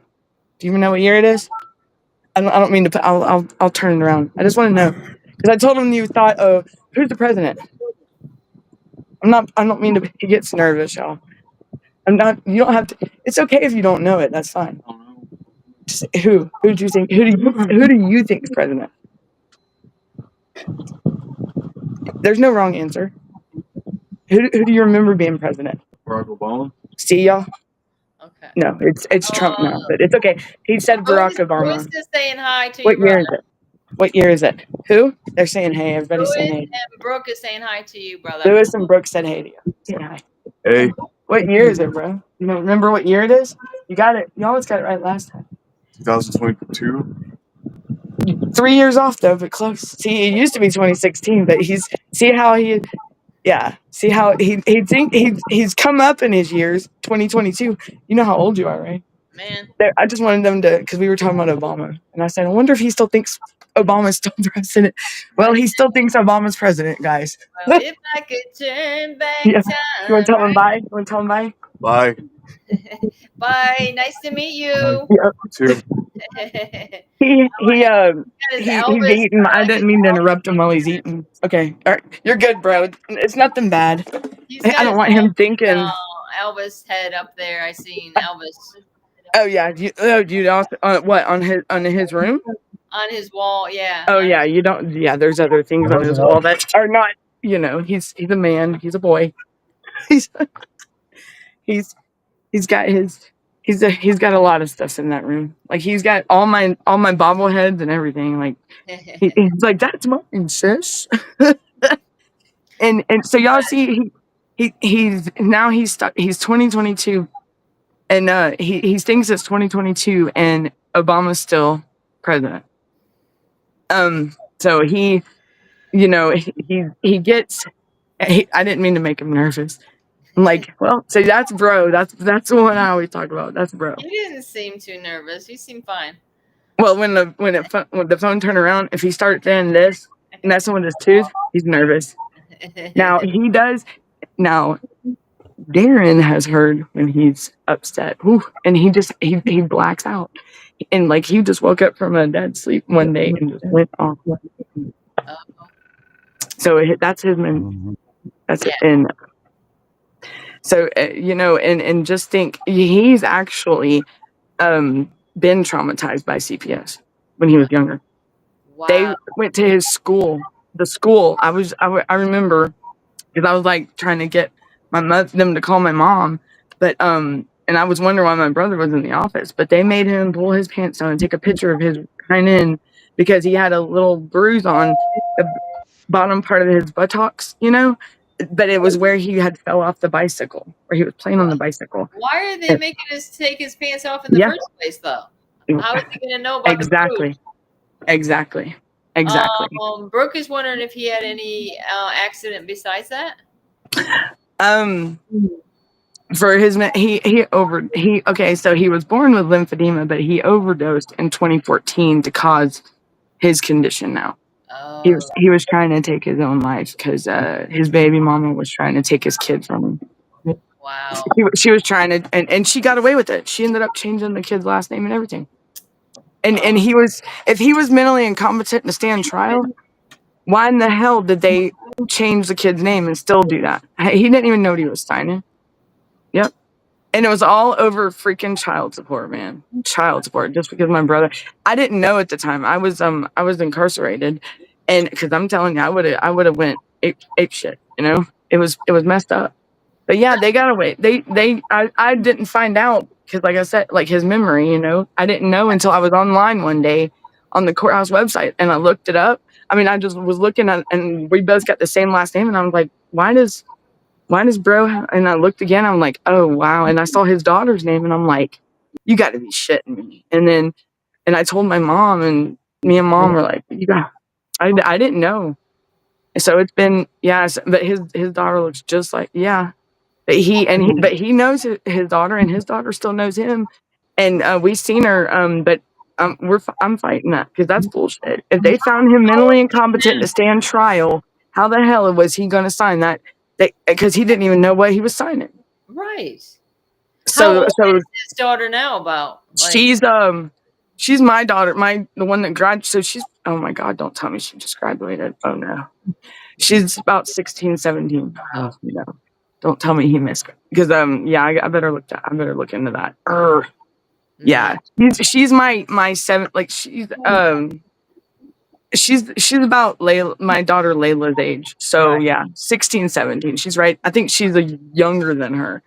Do you even know what year it is? I don't mean to. I'll turn it around. I just want to know because I told him you thought, oh, who's the president? I don't mean to. He gets nervous, y'all. I'm not. You don't have to. It's okay if you don't know it. That's fine. Just, who? Who do you think? Who do you think is president? There's no wrong answer. Who do you remember being president? Barack Obama. See y'all. Okay. No, it's Trump now, but it's okay. He said Barack Obama. Who's just saying hi to What you? year is it? What year is it? Who? They're saying hey. Everybody's saying hey. And Brooke is saying hi to you, brother. Lewis and Brooke said hey to you. Say hi. Hey. What year is it, bro? You don't remember what year it is? You got it. You always got it right last time. 2022. 3 years off though, but close. See, it used to be 2016, but he's come up in his years. 2022. You know how old you are, right? Man, I just wanted them to, because we were talking about Obama, and I said, I wonder if he still thinks Obama's still president. Well, he still thinks Obama's president, guys. well, if I could turn back Yeah. You want to time, tell him bye? You want to tell him bye? Bye. bye. Nice to meet you. Yeah. Two. He's Elvis. eating. I Like didn't his mean to Elvis. interrupt him while he's eating. Okay, all right, you're good, bro. It's nothing bad. He's I got don't his want him thinking. Elvis head up there. I seen Elvis Oh yeah, you also what on his room? on his wall. Yeah. Oh yeah, you don't. Yeah, there's other things on his wall that are not. He's a man. He's a boy. He's he's he's got his. He's got a lot of stuff in that room. Like he's got all my bobbleheads and everything. Like he's like, that's mine, sis. and so y'all see he's now he's stuck. He's 2022, and he thinks it's 2022, and Obama's still president. So he gets. I didn't mean to make him nervous. I'm like, well, so that's bro. That's the one I always talk about. That's bro. He didn't seem too nervous. He seemed fine. Well, when the phone turned around, if he starts saying this, messing with his tooth, he's nervous. Now he does. Now Darren has heard when he's upset, and he blacks out, and like he just woke up from a dead sleep one day and just went off. So that's his man. That's it. And so and just think he's actually been traumatized by CPS when he was younger. Wow. They went to his school. The school I remember because I was like trying to get them to call my mom, but and I was wondering why my brother was in the office. But they made him pull his pants down and take a picture of his hind end because he had a little bruise on the bottom part of his buttocks, but it was where he had fell off the bicycle, where he was playing on the bicycle. Why are they making us take his pants off in the first place, though? How is he going to know about the bruise? Exactly. Brooke is wondering if he had any accident besides that. For his so he was born with lymphedema, but he overdosed in 2014 to cause his condition now. Oh. He was trying to take his own life because his baby mama was trying to take his kid from him. Wow. She was trying to, and she got away with it. She ended up changing the kid's last name and everything. And if he was mentally incompetent to stand trial, why in the hell did they change the kid's name and still do that? He didn't even know what he was signing. Yep. And it was all over freaking child support, man. Child support, just because my brother. I didn't know at the time. I was incarcerated, and because I'm telling you, I would have went ape shit. It was messed up. But yeah, they got away. I didn't find out because, like I said, like his memory. I didn't know until I was online one day on the courthouse website, and I looked it up. I mean, I just was looking at, and we both got the same last name, and I was like, why does bro and I looked again, I'm like, oh wow, and I saw his daughter's name and I'm like, you got to be shitting me. And I told my mom, and me and mom were like, I didn't know. So it's been but his daughter looks just like but he knows his daughter, and his daughter still knows him, and we've seen her but I'm fighting that because that's bullshit. If they found him mentally incompetent to stand trial, how the hell was he going to sign that? Because he didn't even know what he was signing. Right. So is his daughter now about? She's my daughter, the one that graduated. So she's, oh my God, don't tell me she just graduated. Oh no. She's about 16, 17. Oh, don't tell me he missed it. Because I better look into that. Yeah. She's my seven, like she's about my daughter Layla's age. So yeah, 16, 17. She's right. I think she's younger than her.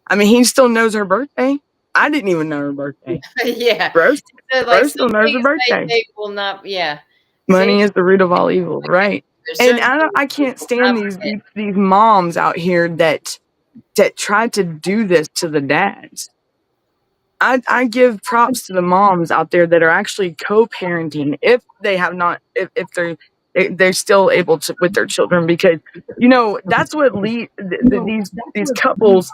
I mean, he still knows her birthday. I didn't even know her birthday. Yeah. Bro still knows her birthday. They will not, Money is the root of all evil, right? And I can't stand these moms out here that try to do this to the dads. I give props to the moms out there that are actually co-parenting if they have not, if they're still able to with their children, because that's what these couples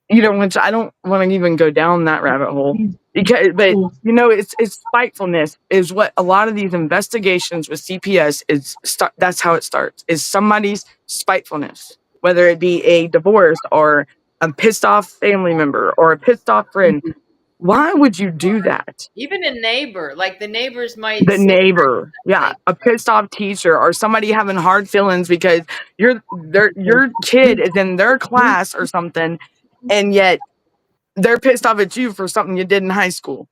you know, which I don't want to even go down that rabbit hole because, but you know, it's spitefulness is what a lot of these investigations with CPS is. That's how it starts. Is somebody's spitefulness, whether it be a divorce or a pissed off family member or a pissed off friend. Why would you do that? Even a neighbor, like the neighbors might The say neighbor, yeah, something. a pissed off teacher or somebody having hard feelings because your kid is in their class or something, and yet they're pissed off at you for something you did in high school.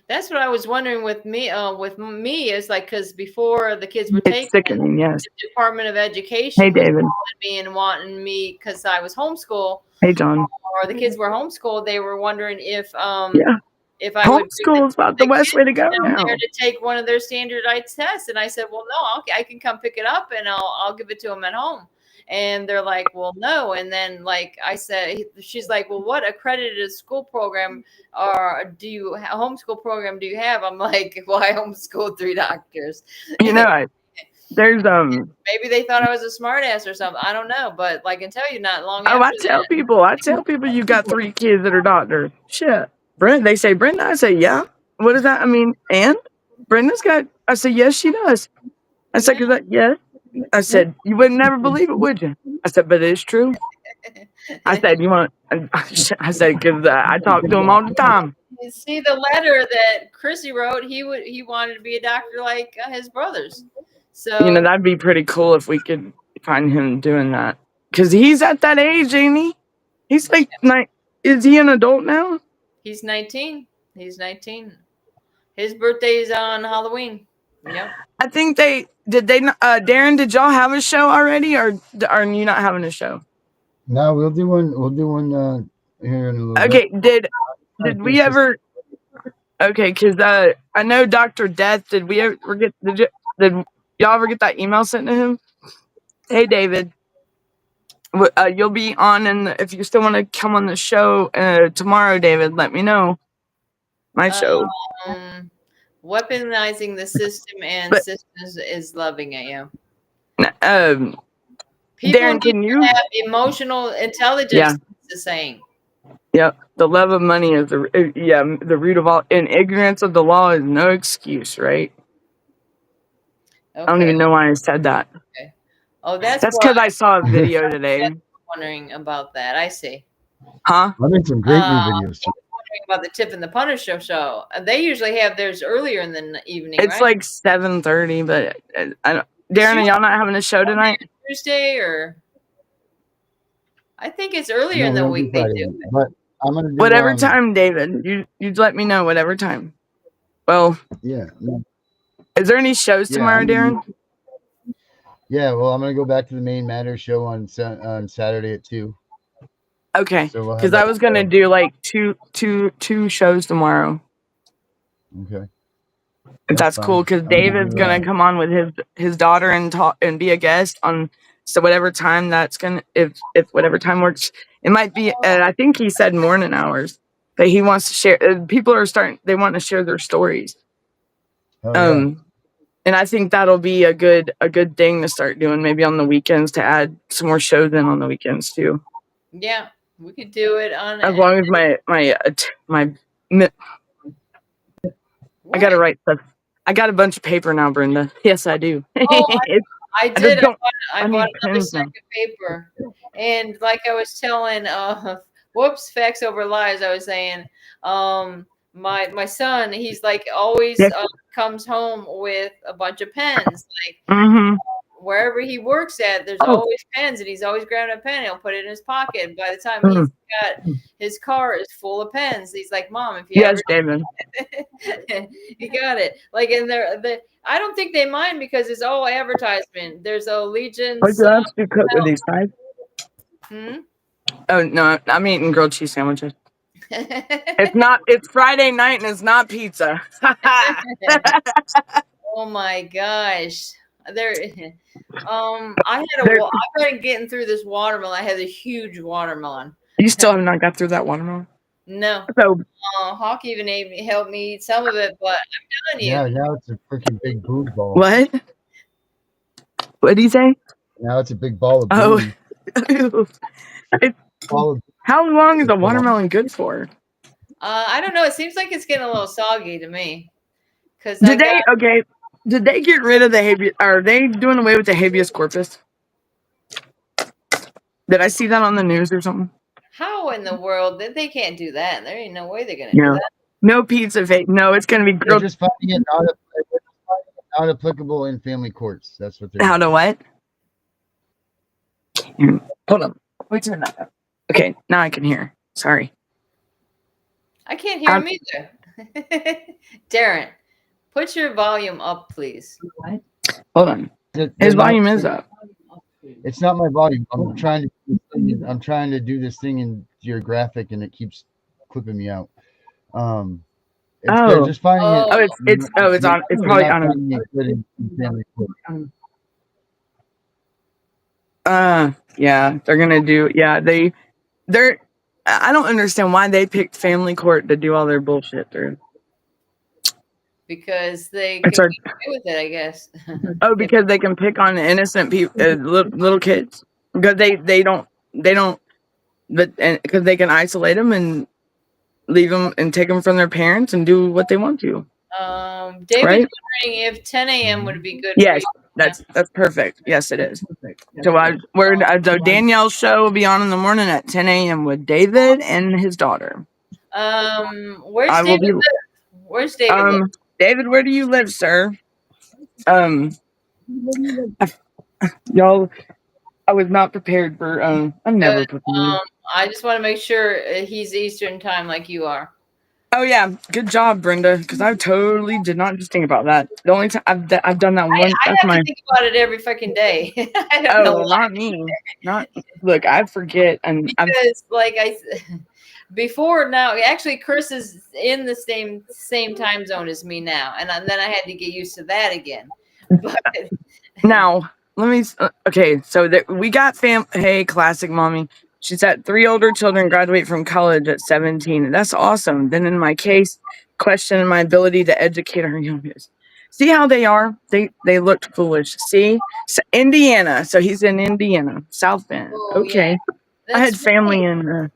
That's what I was wondering with me. With me, is like because before the kids were It's taken, sickening, yes. the Department of Hey, Education was David. calling me and wanting me because I was homeschooled, Hey, John. or the kids were homeschooled. They were wondering if Yeah, I would bring homeschool is about the best kids way to go down now. there to take one of their standardized tests. And I said, well, no, I can come pick it up and I'll give it to them at home. And they're like, well, no. And then like I said, she's like, well, what accredited school program or homeschool program do you have? I'm like, well, I homeschooled 3 doctors. You know, there's Maybe they thought I was a smart ass or something. I don't know. But like, I can tell you not long oh, after I tell people you got 3 kids that are doctors. Shit. Brenda, they say, Brenda, I say, yeah. What does that I mean? And Brenda's got I said, yes, she does. I said, Yeah. yes. I said, you would never believe it, would you? I said, but it's true. I said, you want? I said, because I talk to him all the time. You see the letter that Chrissy wrote. He wanted to be a doctor like his brothers. So You know, that'd be pretty cool if we could find him doing that. Because he's at that age, ain't he? He's like, is he an adult now? he's 19. He's 19. His birthday is on Halloween. Yep. I think Darren, did y'all have a show already, or are you not having a show? No, we'll do one. We'll do one here in a little Okay, bit. did we ever? Okay, because I know Dr. Death. Did we ever get? Did y'all ever get that email sent to him? Hey, David. You'll be on, and if you still want to come on the show tomorrow, David, let me know. My show. Weaponizing the system and systems is loving it. Yeah. People Darren, can you have emotional intelligence? The saying. Yep, the love of money is the root of all. And ignorance of the law is no excuse, right? Okay. I don't even know why I said that. Okay. Oh, that's because I saw a video today. Wondering about that. I see. Huh? I made some great new videos too. Wondering about the Tip and the Punisher show. They usually have theirs earlier in the evening. It's right? like 7:30, but I don't. Darren, are y'all not having a show tonight? Tuesday or? I think it's earlier in the week they do. But I'm gonna do whatever time, David. You'd let me know whatever time. Well, yeah. Is there any shows tomorrow, Darren? Yeah, well, I'm gonna go back to the Main Matter show on Saturday at 2. Okay, so because I was gonna do like two shows tomorrow. Okay. That's cool because David's gonna come on with his daughter and talk and be a guest on. So whatever time that's gonna, if whatever time works, it might be. I think he said morning hours, but he wants to share. People are starting. They want to share their stories. And I think that'll be a good thing to start doing. Maybe on the weekends to add some more shows in on the weekends too. Yeah, we could do it on. As long as I gotta write stuff. I got a bunch of paper now, Brenda. Yes, I do. Oh, I did. I bought another pens stack of paper, and like I was telling, whoops, facts over lies. I was saying, my son, he's like always comes home with a bunch of pens. Like wherever he works at, there's always pens, and he's always grabbing a pen. He'll put it in his pocket. And by the time he's got his car is full of pens, he's like, "Mom, if you David, you got it." Like, and I don't think they mind because it's all advertisement. There's allegiance. What do I have to cook with these guys? Oh no, I'm eating grilled cheese sandwiches. It's Friday night and it's not pizza. Oh my gosh. I've been getting through this watermelon. I had a huge watermelon. You still have not got through that watermelon? No. So Hawk even helped me eat some of it, but I'm telling you. Yeah, now it's a freaking big booze ball. What? What did he say? Now it's a big ball of booze. Follow. How long is a watermelon good for? I don't know. It seems like it's getting a little soggy to me. Because Did they get rid of the habeas? Are they doing away with the habeas corpus? Did I see that on the news or something? how in the world they can't do that? There ain't no way they're gonna do No. that. No pizza face. No, it's gonna be They're grilled. just finding it not applicable in family courts. That's what they're How to doing. what? Hold on. Wait a minute. Okay, now I can hear. Sorry. I can't hear him either. Darren, put your volume up, please. Hold on. His volume is up. It's not my volume. I'm trying to do this thing in your graphic, and it keeps clipping me out. They're just finding it. Oh, it's on. It's they're probably not on. finding it good in family court. Yeah, they're gonna do. Yeah, they're. I don't understand why they picked family court to do all their bullshit through. Because they It's can our, get away with it, I guess. oh, because they can pick on innocent people, little kids, because they don't, but because they can isolate them and leave them and take them from their parents and do what they want to. David's Right? wondering if 10 a.m. would be good Yes, for you. that's perfect. Yes, it is. So so Danielle's show will be on in the morning at 10 a.m. with David and his daughter. Where's I will David be. live? Where's David live? David, where do you live, sir? Y'all, I was not prepared for. I'm never prepared. I just want to make sure he's Eastern time like you are. Oh yeah, good job, Brenda. Because I totally did not just think about that. The only time I've done that one. I have to think about it every fucking day. I don't know why. Not me. Look. I forget, and because before now, actually, Chris is in the same time zone as me now, and then I had to get used to that again. But now let me. Okay, so we got Hey, classic mommy. She said 3 older children graduate from college at 17. That's awesome. Then in my case, questioning my ability to educate our youngest. See how they are? They looked foolish. See? So Indiana. So he's in Indiana, South Bend. Okay. Yeah. I had family in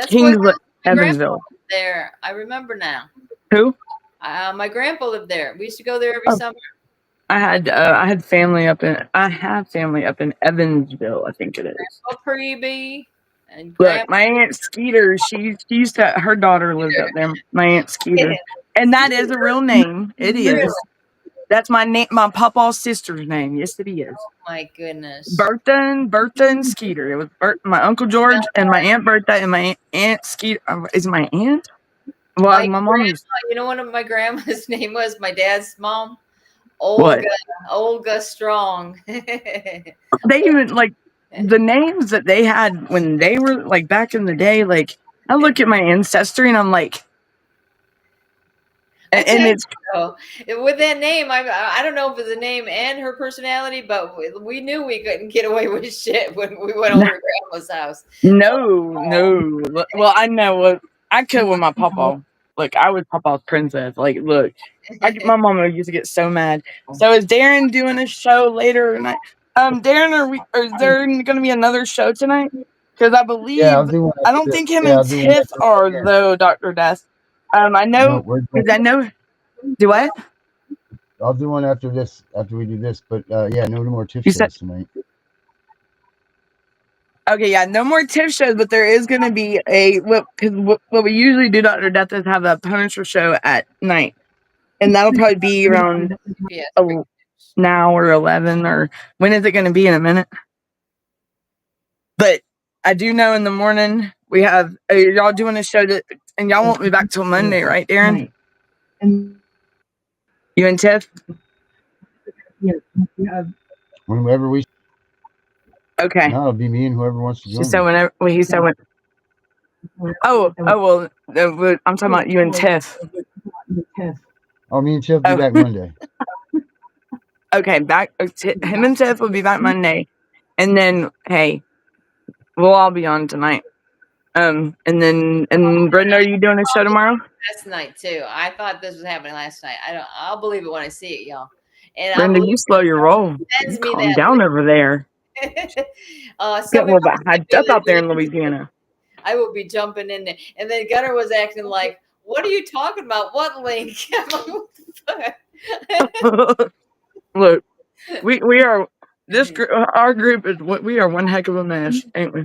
Kings, Evansville. There. I remember now. Who? My grandpa lived there. We used to go there every summer. I had family up in Evansville, I think it is. Grandpa and look, my Aunt Skeeter, she used to, her daughter lived up there. My Aunt Skeeter. And that is a real name. It is. That's my name, my papa's sister's name. Yes, it is. Oh my goodness. Bertha and Skeeter. It was my Uncle George and my Aunt Bertha and my Aunt Skeeter. Is it my aunt? Well, my mom used. You know what my grandma's name was? My dad's mom? Olga Strong. They even the names that they had when they were back in the day. I look at my ancestry and I'm like, and it's with that name. I don't know if it's the name and her personality, but we knew we couldn't get away with shit when we went over to Grandma's house. No. Well, I know I could with my papa. Look, I was Papa's princess. Look, my mama used to get so mad. So is Darren doing a show later tonight? Darren, is there going to be another show tonight? Because I believe I don't think him and Tiff are though, Dr. Death. I know. Do what? I'll do one after this. After we do this, but no more Tiff shows tonight. Okay, yeah, no more Tiff shows, but there is going to be what we usually do, Dr. Death, is have a Punisher show at night. And that'll probably be around now or 11, or when is it going to be in a minute? But I do know in the morning we have, y'all doing a show and y'all won't be back till Monday, right, Darren? You and Tiff? Whenever we. Okay. No, it'll be me and whoever wants to join. So whenever he said when. Oh well, I'm talking about you and Tiff. Oh, me and Tiff will be back Monday. Okay, him and Tiff will be back Monday, and then hey, we'll all be on tonight. And Brenda, are you doing a show tomorrow? Last night too. I thought this was happening last night. I'll believe it when I see it, y'all. And Brenda, you slow your roll. Calm down over there. Get a little bit hyped up out there in Louisiana. I will be jumping in there. And then Gunnar was acting like, "What are you talking about? What link?" I'm like, "What the fuck?" Look, we are this group. Our group is what we are one heck of a mess, ain't we?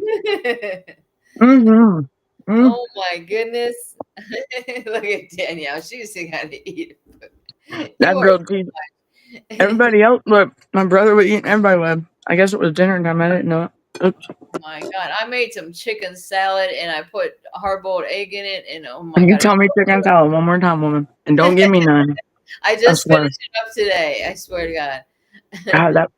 Mm-hmm. Oh my goodness! Look at Danielle. She's got to eat. That You are. girl teased everybody else. Look, my brother was eating. Everybody was. I guess it was dinner time. I didn't know it. Oops. My God, I made some chicken salad and I put hard-boiled egg in it, and oh my And you God, tell me chicken salad one more time, woman, and don't give me none. I I just swear. finished it up today. I swear to God. God, that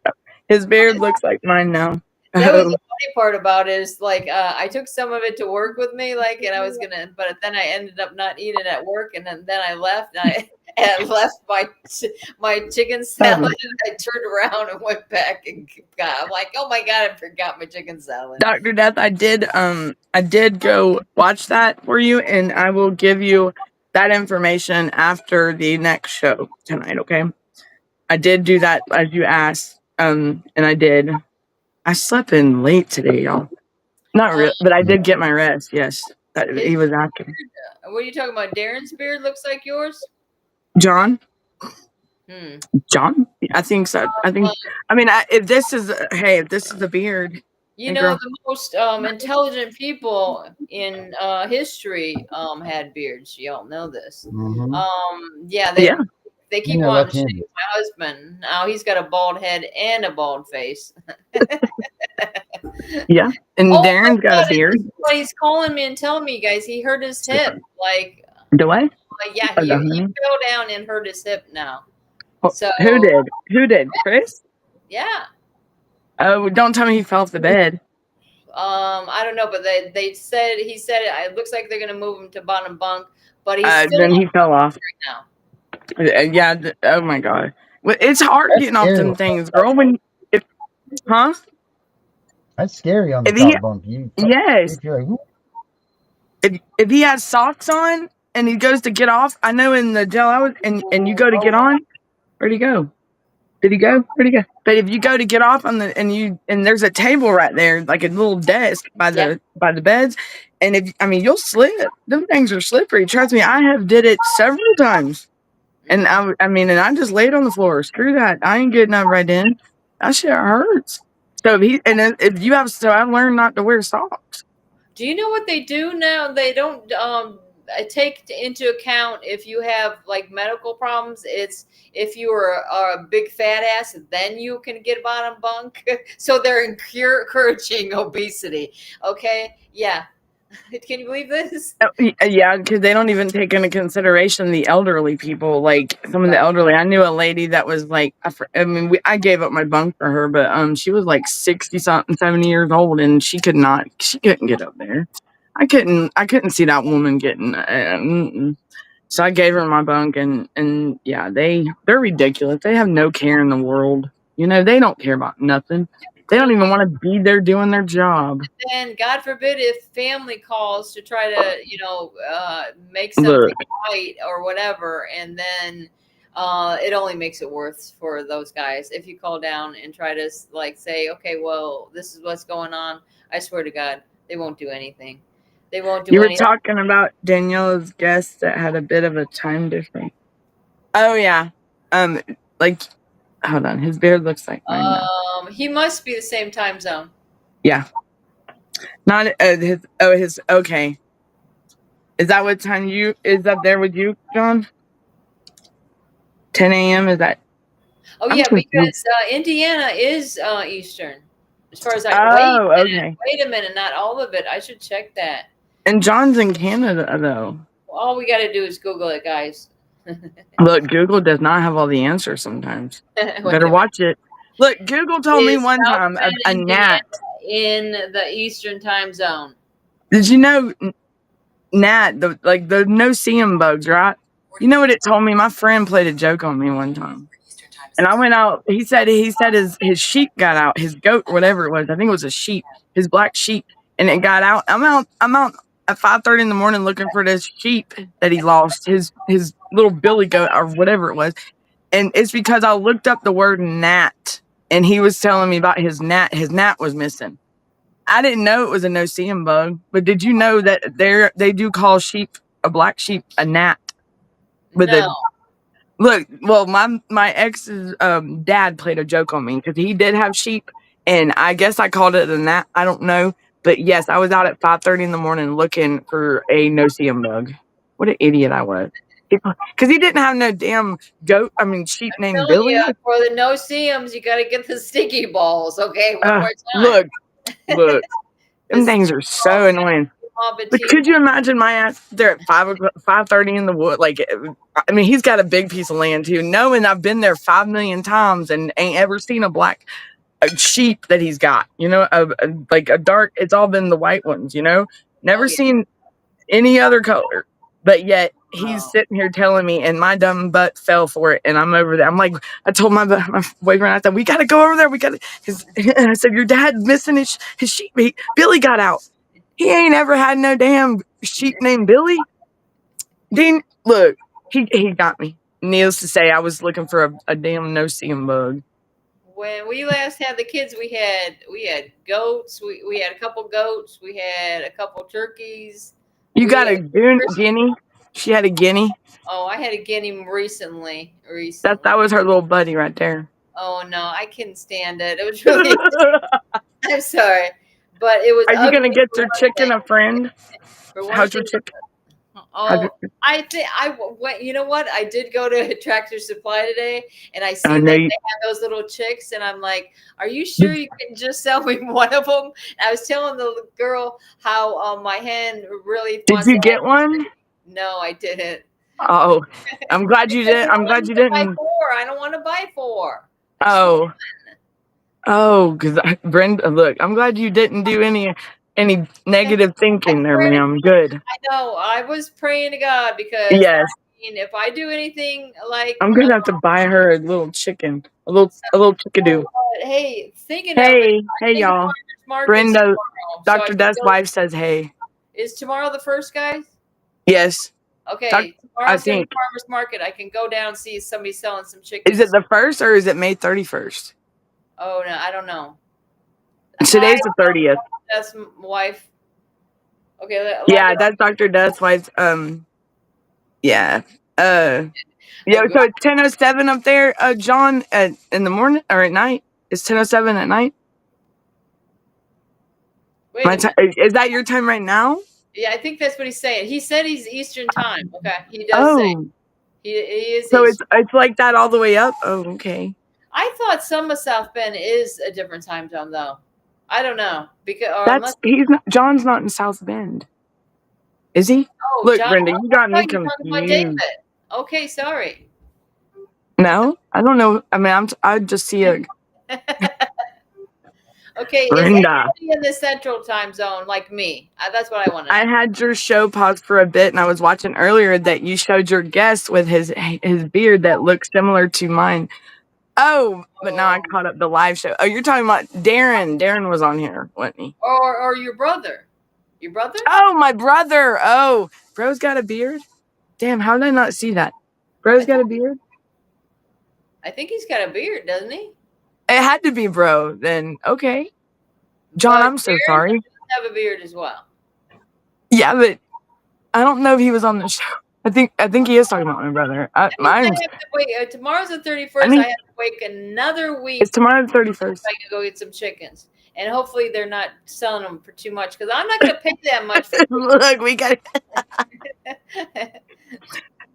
his beard looks like mine now. That was the Oh, funny part about it is like I took some of it to work with me, like, and I was gonna, but then I ended up not eating it at work, and then I left. And I left my chicken salad, and I turned around and went back and got. I'm like, oh my God, I forgot my chicken salad. Dr. Death, I did go watch that for you, and I will give you that information after the next show tonight. Okay, I did do that as you asked, and I did. I slept in late today, y'all. Not real, but I did get my rest. Yes, that His he was asking. beard, what are you talking about? Darren's beard looks like yours. John, Hmm. I think so. I think. I mean, if this is a beard, You hey, know, girl. the most intelligent people in history had beards. Y'all know this. Mm-hmm. Yeah, Yeah, they keep they're wanting to shave left-handed. my husband. Now he's got a bald head and a bald face. yeah. And Oh my Darren's got a God! beard. He's calling me and telling me, guys, he hurt his hip. Like Do I? yeah, Oh, he the honey. fell down and hurt his hip now. So Who did? Who did? Chris? yeah. Oh, don't tell me he fell off the bed. I don't know, but he said it looks like they're gonna move him to bottom bunk, but he's still Then on he fell off. right now. Yeah. Oh my God. Well, it's hard That's getting off scary. them things, girl. Huh? That's scary on the If he, top bunk. You yes. if you're like, "Ooh." If he has socks on and he goes to get off, I know in the jail I was, and you go to get on, where'd he go? Did he go? Where'd he go? But if you go to get off on the and there's a table right there, like a little desk by the beds, and you'll slip. Them things are slippery. Trust me, I have did it several times. And and I just laid on the floor. Screw that. I ain't getting up right then. That shit hurts. So if you have, so I learned not to wear socks. Do you know what they do now? They don't take into account if you have like medical problems. It's if you are a big fat ass, then you can get bottom bunk. So they're encouraging obesity. Okay, yeah. Can you believe this? Yeah, because they don't even take into consideration the elderly people. Like some of the elderly, I knew a lady that was like, I gave up my bunk for her, but she was like 60 something, 70 years old, and she couldn't get up there. I couldn't see that woman getting. So I gave her my bunk, and yeah, they're ridiculous. They have no care in the world. They don't care about nothing. They don't even want to be there doing their job. And God forbid if family calls to try to, make Look, something right or whatever, and then it only makes it worse for those guys. If you call down and try to like say, okay, well, this is what's going on. I swear to God, they won't do anything. They won't do you were anything. talking about Daniela's guest that had a bit of a time difference. Oh yeah. Like, hold on, his beard looks like mine now. He must be the same time zone. Yeah. Not his okay. Is that what time is up there with you, John? 10 a.m. Is that? Oh yeah, because Indiana is Eastern. As far as okay. Wait a minute, not all of it. I should check that. And John's in Canada though. All we got to do is Google it, guys. Look, Google does not have all the answers sometimes. Better watch it. Look, Google told me one time a gnat in the Eastern time zone. Did you know gnat, the no-see-em bugs, right? You know what it told me? My friend played a joke on me one time. And I went out, he said his sheep got out, his goat, whatever it was. I think it was a sheep, his black sheep. And it got out. I'm out at 5:30 in the morning looking for this sheep that he lost, his little billy goat or whatever it was. And it's because I looked up the word gnat, and he was telling me about his gnat. His gnat was missing. I didn't know it was a no-see-em bug, but did you know that they do call a black sheep a gnat? With No. a look, well, my ex's dad played a joke on me because he did have sheep, and I guess I called it a gnat. I don't know, but yes, I was out at 5:30 in the morning looking for a no-see-em bug. What an idiot I was! Because he didn't have no damn sheep named Telling you, Billy. for the no-see-ems, you got to get the sticky balls. Okay, one more time. Look, The them things sticky are so balls, annoying. Mom But Petite. could you imagine my ass there at 5:30 in the wood? Like, I mean, he's got a big piece of land too. Knowing I've been there 5 million times and ain't ever seen a sheep that he's got. You know, like a dark. It's all been the white ones. You know, Oh never yeah. seen any other color. But yet he's Oh. sitting here telling me, and my dumb butt fell for it. And I'm over there. I'm like, I told my boyfriend, I said, we got to go over there. We got to, because I said, your dad missing his sheep. Billy got out. He ain't ever had no damn sheep named Billy. Dean, look, he got me. Needless to say, I was looking for a damn no-see-em bug. When we last had the kids, we had goats. We had a couple goats. We had a couple turkeys. You We got a had guinea? She had a guinea. Oh, I had a guinea recently. That was her little buddy right there. Oh no, I couldn't stand it. It was really. I'm sorry, but it was. Are you gonna ugly get for your one chicken thing. a friend? For one How's your thing. chicken? Oh, I think I went. You know what? I did go to Tractor Supply today, and I seen know that you- they had those little chicks, and I'm like, "Are you sure you can just sell me one of them?" And I was telling the girl how my hen really Did wants you to get have. one? No, I didn't. Oh, I'm glad you Because didn't. I I'm glad wanted you to buy didn't. 4. I don't want to buy 4. I just want Because Brenda, look, I'm glad you didn't do any negative thinking there, swear to ma'am. Good. I know. I was praying to God because Yes. if I do anything like I'm gonna have to buy her a little chicken, a little chickadoo. hey, thinking of it, Hey, I think y'all. farmers market's Brenda, tomorrow, so I Dr. can Death's go. wife says hey. Is tomorrow the first, guys? Yes. Okay, I tomorrow's gonna be think. farmers market. I can go down and see somebody selling some chickens. Is it the 1st or is it May 31st? Oh no, I don't know. Today's the 30th. That's my wife. Okay, Yeah, that's Dr. Death's wife. Yeah. So it's 10:07 up there, John, in the morning or at night? It's 10:07 at night. Wait a minute. Is that your time right now? Yeah, I think that's what he's saying. He said he's Eastern time. Okay, he does say he is. So Eastern. it's like that all the way up. Oh, okay. I thought some of South Bend is a different time zone, though. I don't know because John's not in South Bend, is he? Oh, Look, John, Brenda, you got me you're talking about David. confused. Okay, sorry. No, I don't know. I mean, I just see a Okay, Brenda. is anybody in the Central time zone like me? That's what I want to know. I had your show paused for a bit, and I was watching earlier that you showed your guest with his beard that looks similar to mine. Oh, but now I caught up the live show. Oh, you're talking about Darren. Darren was on here, wasn't he? Or your brother. Your brother? Oh, my brother. Oh, bro's got a beard? Damn, how did I not see that? Bro's got a beard? I think he's got a beard, doesn't he? It had to be bro, then. Okay. John, I'm so sorry. He does have a beard as well. Yeah, but I don't know if he was on the show. I think he is talking about my brother. I have to wait. Tomorrow's the 31st. I have to wait another week. It's tomorrow the 31st. I can go get some chickens, and hopefully they're not selling them for too much because I'm not going to pay that much. For Look, we got.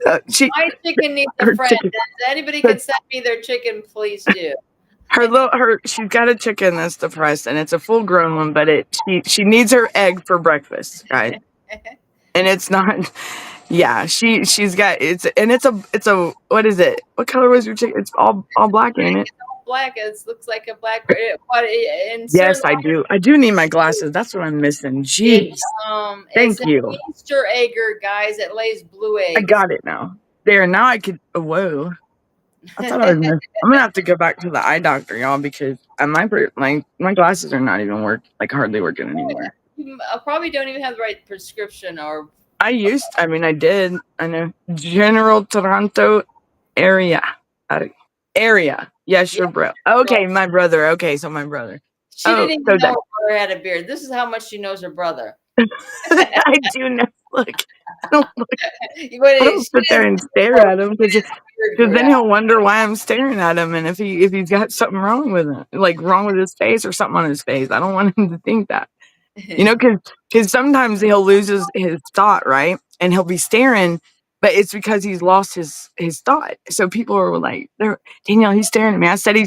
My chicken needs a friend. If anybody can send me their chicken, please do. She's got a chicken that's depressed, and it's a full grown one, but she needs her egg for breakfast, right? And it's not. Yeah, she's got it's a what is it? What color was your chicken? It's all black, ain't it? It's all black. It looks like a black. But yes, I do. I do need my glasses. That's what I'm missing. Jeez. Thank you. It's an Easter egger, guys. It lays blue eggs. I got it now. There, now I could. Whoa. I thought I was. I'm gonna have to go back to the eye doctor, y'all, because my glasses are not even hardly working anymore. You probably don't even have the right prescription or. I did. I know. General Toronto area. Area. Yes, your bro. Okay, my brother. Okay, so my brother. She didn't even know her brother had a beard. This is how much she knows her brother. I do know. Look, I don't look. I don't She sit there didn't and say stare so, at him but his beard because grew then out. he'll wonder why I'm staring at him, and if he's got something wrong with him, like wrong with his face or something on his face. I don't want him to think that. You know, because sometimes he'll lose his thought, right? And he'll be staring, but it's because he's lost his thought. So people are like, Danielle, he's staring at me. I said, I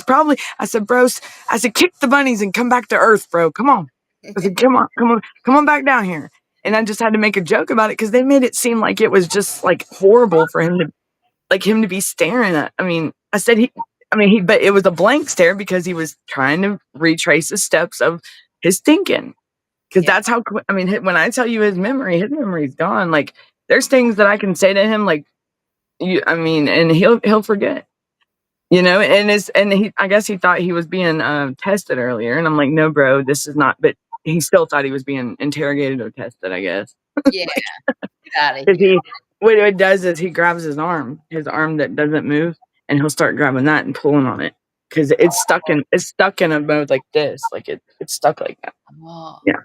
said, bro, I said, kick the bunnies and come back to earth, bro. Come on. I said, come on back down here. And I just had to make a joke about it because they made it seem like it was just like horrible for him to be staring at. I mean, I said but it was a blank stare because he was trying to retrace the steps of his thinking. Because Yeah. that's how, when I tell you his memory's gone. Like, there's things that I can say to him, like, and he'll forget, I guess he thought he was being tested earlier. And I'm like, no, bro, this is not, but he still thought he was being interrogated or tested, I guess. Yeah. Get out of Because here. what it does is he grabs his arm that doesn't move, and he'll start grabbing that and pulling on it. Because it's stuck in a mode like this. Like it's stuck like that. Oh. Yeah.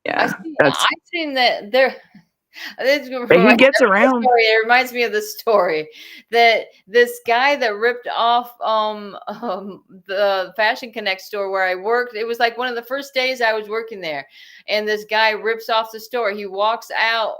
Yeah. I've seen that there. This But he gets around. story. It reminds me of the story that this guy that ripped off the Fashion Connect store where I worked. It was like one of the first days I was working there, and this guy rips off the store. He walks out,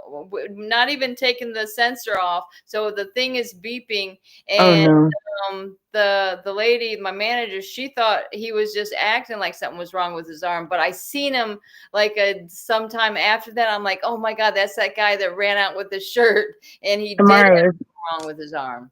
not even taking the sensor off, so the thing is beeping. Oh And no. the lady, my manager, she thought he was just acting like something was wrong with his arm. But I seen him like sometime after that. I'm like, oh my God, that's that guy that ran out with his shirt, and he did have Tomorrow. something wrong with his arm.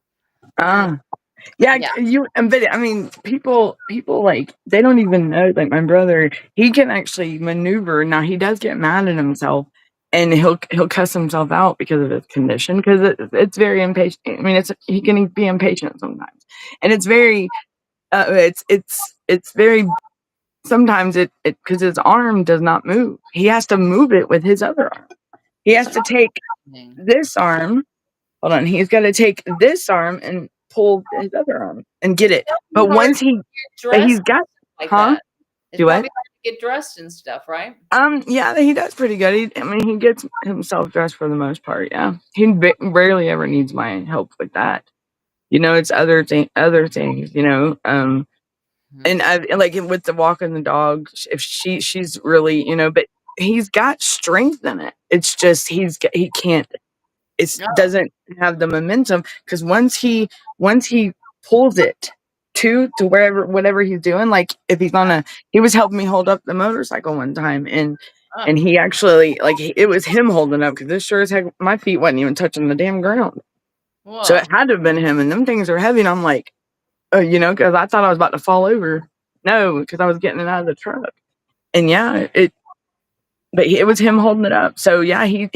Yeah, Yeah. but I mean, people like they don't even know. Like my brother, he can actually maneuver. Now he does get mad at himself, and he'll cuss himself out because of his condition. Because it's very impatient. I mean, he can be impatient sometimes, and it's very, it's very. Sometimes it because his arm does not move. He has to move it with his other arm. He has to take this arm. Hold on, he's got to take this arm and pull his other arm and get it. But Hard once dressed he's got, like huh? that. It's Do what? probably hard to get dressed and stuff, right? Yeah, he does pretty good. He gets himself dressed for the most part. Yeah, he rarely ever needs my help with that. It's other things. And I like with the walking the dog. If she's really, but he's got strength in it. It's just he can't. It Oh, doesn't have the momentum because once he pulls it to wherever whatever he's doing, like if he was helping me hold up the motorcycle one time, and he actually it was him holding up because this sure as heck my feet wasn't even touching the damn ground, so whoa. it had to have been him, and them things are heavy, and I'm like, because I thought I was about to fall over. No, because I was getting it out of the truck, and yeah, it was him holding it up. So yeah, he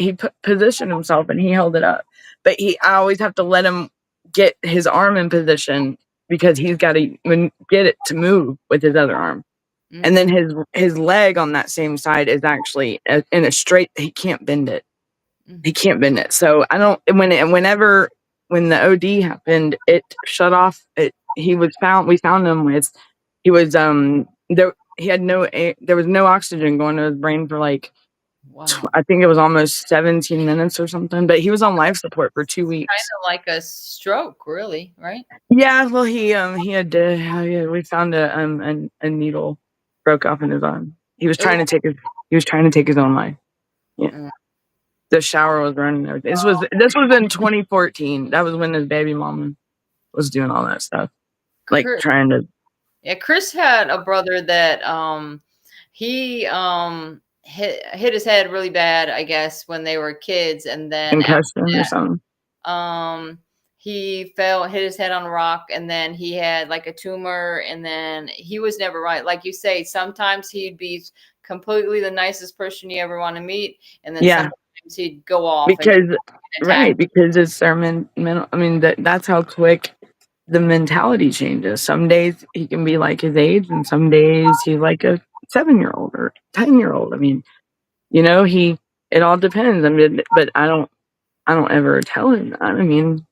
positioned himself and he held it up. But I always have to let him get his arm in position because he's got to get it to move with his other arm. And then his leg on that same side is actually in a straight. He can't bend it. He can't bend it. So I don't. When the OD happened, it shut off. We found him with. He was there. He had there was no oxygen going to his brain for like. Wow. I think it was almost 17 minutes or something, but he was on life support for 2 weeks. Kind of like a stroke, really, right? Yeah, well, he had to. We found a needle broke off in his arm. He was trying to take his own life. Yeah, the shower was running. And everything. This was in 2014. That was when his baby mama was doing all that stuff, like trying to. Yeah, Chris had a brother that he hit his head really bad, I guess, when they were kids, and then Concussion or something. He hit his head on a rock, and then he had like a tumor, and then he was never right. Like you say, sometimes he'd be completely the nicest person you ever want to meet, and then sometimes he'd go off because it's their mental. I mean, that's how quick the mentality changes. Some days he can be like his age, and some days he's like a 7-year-old or 10-year-old. I mean, it all depends. I mean, but I don't ever tell him that. I mean,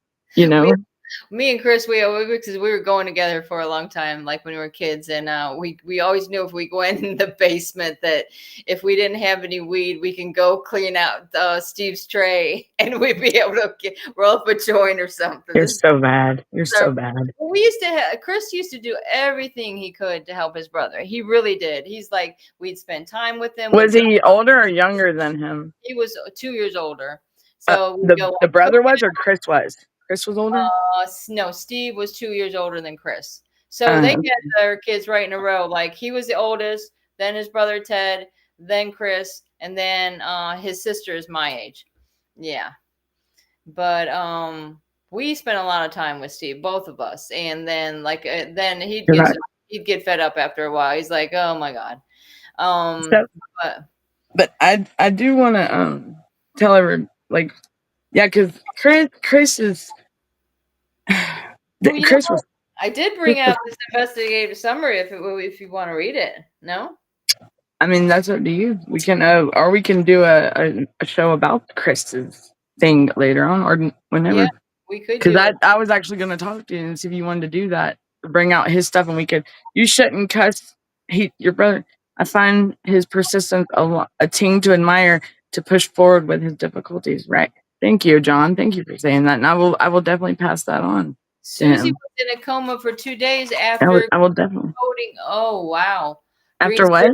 Me and Chris, because we were going together for a long time, like when we were kids, and we always knew if we go in the basement that if we didn't have any weed, we can go clean out Steve's tray, and we'd be able to roll up a joint or something. You're so bad. You're so bad. We used to Chris used to do everything he could to help his brother. He really did. He's like, we'd spend time with him. Was he older or younger than him? He was 2 years older. So the brother was, or Chris was? Chris was older? No, Steve was 2 years older than Chris. So they had their kids right in a row. Like he was the oldest, then his brother Ted, then Chris, and then his sister is my age. Yeah. But we spent a lot of time with Steve, both of us. And then then he'd get fed up after a while. He's like, oh my God. But I do want to tell everyone, like, yeah, because Chris is Chris was. I did bring out this investigative summary if you want to read it. No, I mean that's up to you. We can or we can do a show about Chris's thing later on or whenever. Yeah, we could. Because I was actually going to talk to you and see if you wanted to do that, bring out his stuff, and we could. You shouldn't cuss your brother. I find his persistence a ting to admire, to push forward with his difficulties. Right. Thank you, John. Thank you for saying that. And I will definitely pass that on. Susie was in a coma for 2 days after. I will definitely. Coding. Oh wow. After what?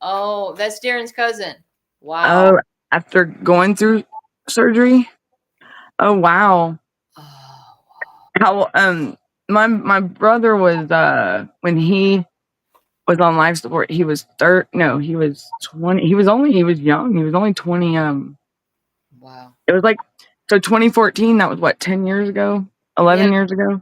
Oh, that's Darren's cousin. Wow. Oh, after going through surgery. Oh wow. Oh, wow. My brother was when he was on life support. He was 20. He was young. He was only 20. Wow. It was like, so 2014. That was what, 10 years ago, 11 years ago.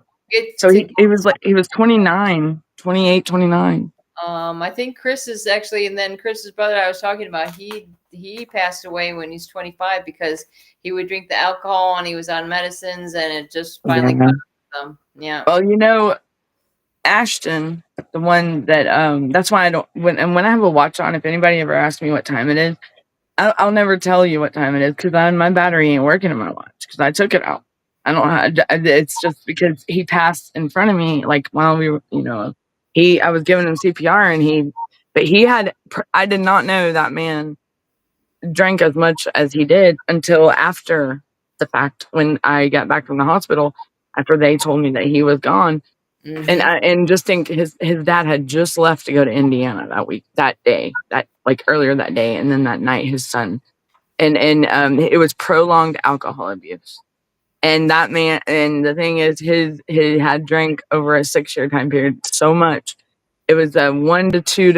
So he was 29, 28, 29. I think Chris is actually, and then Chris's brother I was talking about, he passed away when he's 25 because he would drink the alcohol and he was on medicines and it just finally got him. Yeah. Well, Ashton, the one that that's why I don't when I have a watch on, if anybody ever asks me what time it is, I'll never tell you what time it is because my battery ain't working in my watch because I took it out. I don't know. It's just because he passed in front of me, like while we were, I was giving him CPR I did not know that man drank as much as he did until after the fact when I got back from the hospital after they told me that he was gone. Mm-hmm. And just think his dad had just left to go to Indiana earlier that day, and then that night his son, and it was prolonged alcohol abuse, and that man, and the thing is he had drank over a 6-year time period so much, it was a 1 to 2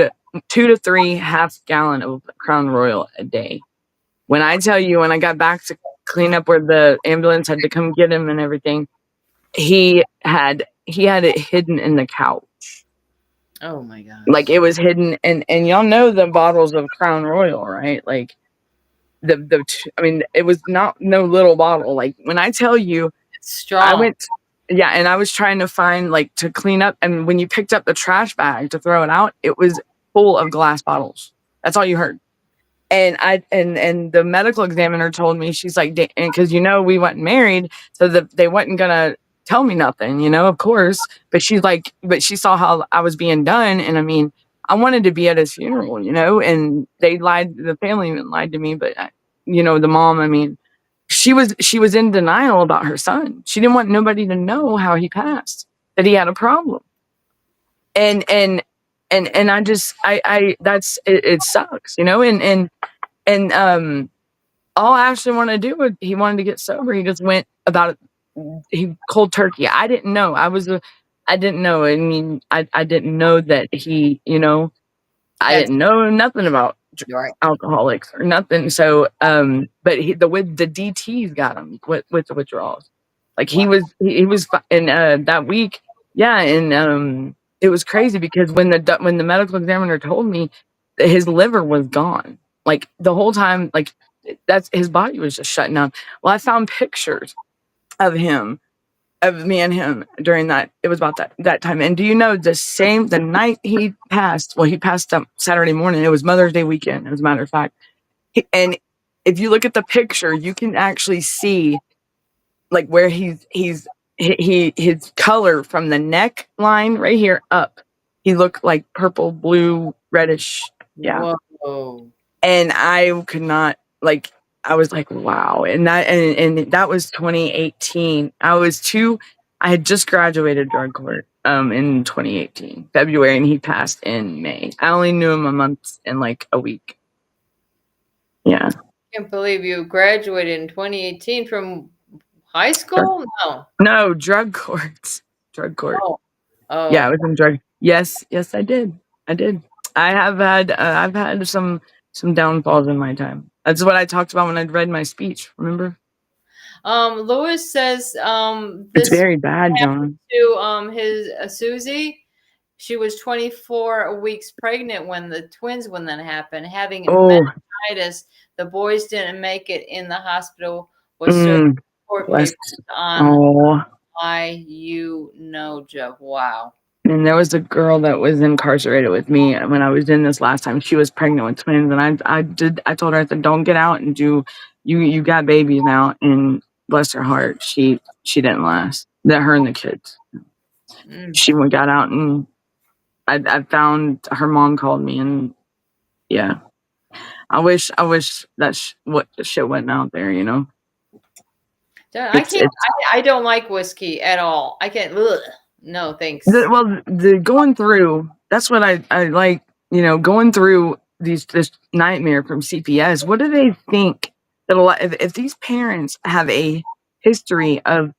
to 3 half gallon of Crown Royal a day. When I tell you, when I got back to clean up where the ambulance had to come get him and everything, he had it hidden in the couch. Oh my God. Like it was hidden, and y'all know the bottles of Crown Royal, right? Like it was no little bottle. Like when I tell you, it's strong. And I was trying to find to clean up, and when you picked up the trash bag to throw it out, it was full of glass bottles. That's all you heard. And and the medical examiner told me, she's like, because we wasn't married, so they wasn't gonna tell me nothing, of course. But she's like, but she saw how I was being done, and I mean, I wanted to be at his funeral, and they lied. The family even lied to me, but the mom, I mean, she was in denial about her son. She didn't want nobody to know how he passed, that he had a problem, and I just that's it sucks, and all Ashley wanted to do was he wanted to get sober. He just went about it. He cold turkey. I didn't know. I didn't know. I mean, I didn't know that he, I didn't know nothing about alcoholics or nothing. So, but the DTs got him with the withdrawals. Like he was in that week. Yeah. And, it was crazy because when the medical examiner told me that his liver was gone, like the whole time, like his body was just shutting down. Well, I found pictures of me and him during that. It was about that time. And do you know the night he passed? Well, he passed up Saturday morning. It was Mother's Day weekend, as a matter of fact. And if you look at the picture, you can actually see like where his his color from the neckline right here up, he looked like purple, blue, reddish. Yeah. Whoa. And I could not, like, I was like, wow. And that was 2018. I had just graduated drug court in 2018, February, and he passed in May. I only knew him a month and like a week. Yeah. I can't believe you graduated in 2018 from high school? No, drug courts. Drug court. Oh. Yeah, I was in drug. Yes, I did. I've had some downfalls in my time. That's what I talked about when I read my speech. Remember? Lewis says It's this very bad, John. to his Susie. She was 24 weeks pregnant when that happened, having meningitis. The boys didn't make it in the hospital. Was serving court papers on why you know, Joe. Wow. And there was a girl that was incarcerated with me when I was in this last time. She was pregnant with twins, and I told her, I said, don't get out and do. You got babies now, and bless her heart, she didn't last. That her and the kids. She got out, and I found her mom called me, and yeah, I wish that what shit went out there, you know. I don't like whiskey at all. I can't. Ugh. No, thanks. The going through, that's what I like, you know, going through this nightmare from CPS. What do they think that if these parents have a history of,